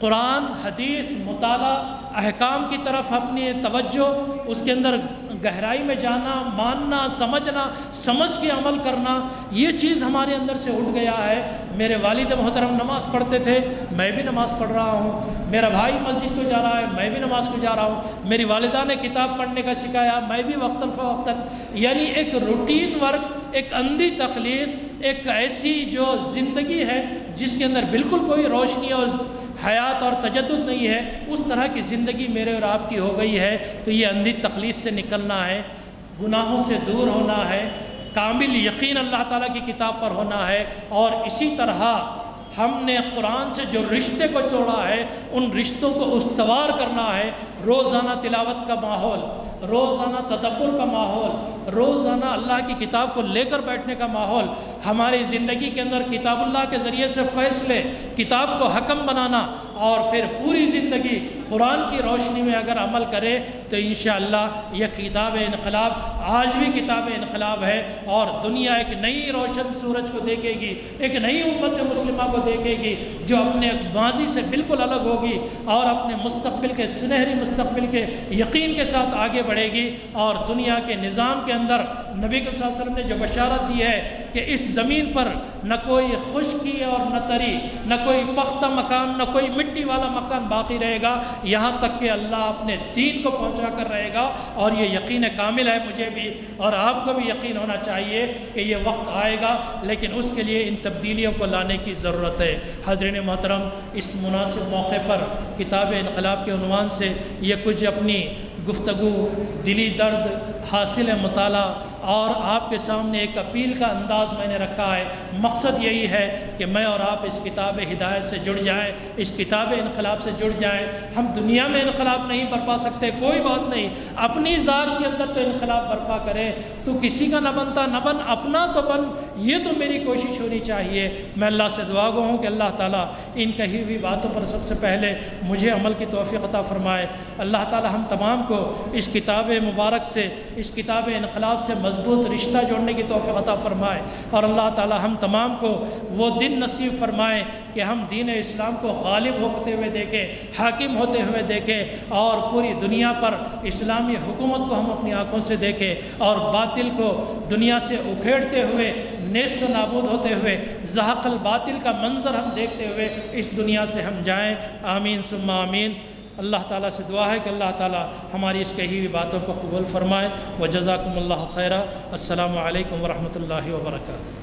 قرآن، حدیث، مطالعہ، احکام کی طرف اپنی توجہ، اس کے اندر گہرائی میں جانا، ماننا، سمجھنا، سمجھ کے عمل کرنا، یہ چیز ہمارے اندر سے اٹھ گیا ہے۔ میرے والد محترم نماز پڑھتے تھے، میں بھی نماز پڑھ رہا ہوں، میرا بھائی مسجد کو جا رہا ہے، میں بھی نماز کو جا رہا ہوں، میری والدہ نے کتاب پڑھنے کا سکھایا، میں بھی وقتاً فوقتاً، یعنی ایک روٹین ورک، ایک اندھی تقلید، ایک ایسی جو زندگی ہے جس کے اندر بالکل کوئی روشنی اور حیات اور تجدد نہیں ہے، اس طرح کی زندگی میرے اور آپ کی ہو گئی ہے۔ تو یہ اندھی تقلید سے نکلنا ہے، گناہوں سے دور ہونا ہے، کامل یقین اللہ تعالیٰ کی کتاب پر ہونا ہے، اور اسی طرح ہم نے قرآن سے جو رشتے کو جوڑا ہے ان رشتوں کو استوار کرنا ہے۔ روزانہ تلاوت کا ماحول، روزانہ تدبر کا ماحول، روزانہ اللہ کی کتاب کو لے کر بیٹھنے کا ماحول، ہماری زندگی کے اندر کتاب اللہ کے ذریعے سے فیصلے، کتاب کو حکم بنانا، اور پھر پوری زندگی قرآن کی روشنی میں اگر عمل کرے تو انشاءاللہ یہ کتاب انقلاب آج بھی کتاب انقلاب ہے، اور دنیا ایک نئی روشن سورج کو دیکھے گی، ایک نئی امت مسلمہ کو دیکھے گی جو اپنے ماضی سے بالکل الگ ہوگی اور اپنے مستقبل کے سنہری مستقبل کے یقین کے ساتھ آگے بڑھے گی۔ اور دنیا کے نظام کے اندر نبی صلی اللہ علیہ وسلم نے جو بشارت دی ہے کہ اس زمین پر نہ کوئی خشکی اور نہ تری، نہ کوئی پختہ مکان، نہ کوئی مٹی والا مکان باقی رہے گا، یہاں تک کہ اللہ اپنے دین کو پہنچا کر رہے گا۔ اور یہ یقین کامل ہے، مجھے بھی اور آپ کو بھی یقین ہونا چاہیے کہ یہ وقت آئے گا، لیکن اس کے لیے ان تبدیلیوں کو لانے کی ضرورت ہے۔ حاضرین محترم، اس مناسب موقع پر کتاب انقلاب کے عنوان سے یہ کچھ اپنی گفتگو، دلی درد، حاصل مطالعہ اور آپ کے سامنے ایک اپیل کا انداز میں نے رکھا ہے۔ مقصد یہی ہے کہ میں اور آپ اس کتاب ہدایت سے جڑ جائیں، اس کتاب انقلاب سے جڑ جائیں۔ ہم دنیا میں انقلاب نہیں برپا سکتے، کوئی بات نہیں، اپنی ذات کے اندر تو انقلاب برپا کریں۔ تو کسی کا نہ بنتا نہ بن، اپنا تو بن، یہ تو میری کوشش ہونی چاہیے۔ میں اللہ سے دعا گو ہوں کہ اللہ تعالیٰ ان کہی ہوئی باتوں پر سب سے پہلے مجھے عمل کی توفیق عطا فرمائے۔ اللہ تعالیٰ ہم تمام کو اس کتاب مبارک سے، اس کتاب انقلاب سے مضبوط رشتہ جوڑنے کی توفیق عطا فرمائے، اور اللہ تعالیٰ ہم تمام کو وہ دن نصیب فرمائے کہ ہم دین اسلام کو غالب ہوتے ہوئے دیکھیں، حاکم ہوتے ہوئے دیکھیں، اور پوری دنیا پر اسلامی حکومت کو ہم اپنی آنکھوں سے دیکھیں، اور باطل کو دنیا سے اکھیڑتے ہوئے، نیست و نابود ہوتے ہوئے، زحق الباطل کا منظر ہم دیکھتے ہوئے اس دنیا سے ہم جائیں۔ آمین ثم آمین۔ اللہ تعالیٰ سے دعا ہے کہ اللہ تعالیٰ ہماری اس کہی ہوئی باتوں کو قبول فرمائے۔ وجزاکم اللہ خیرہ۔ السلام علیکم ورحمۃ اللہ وبرکاتہ۔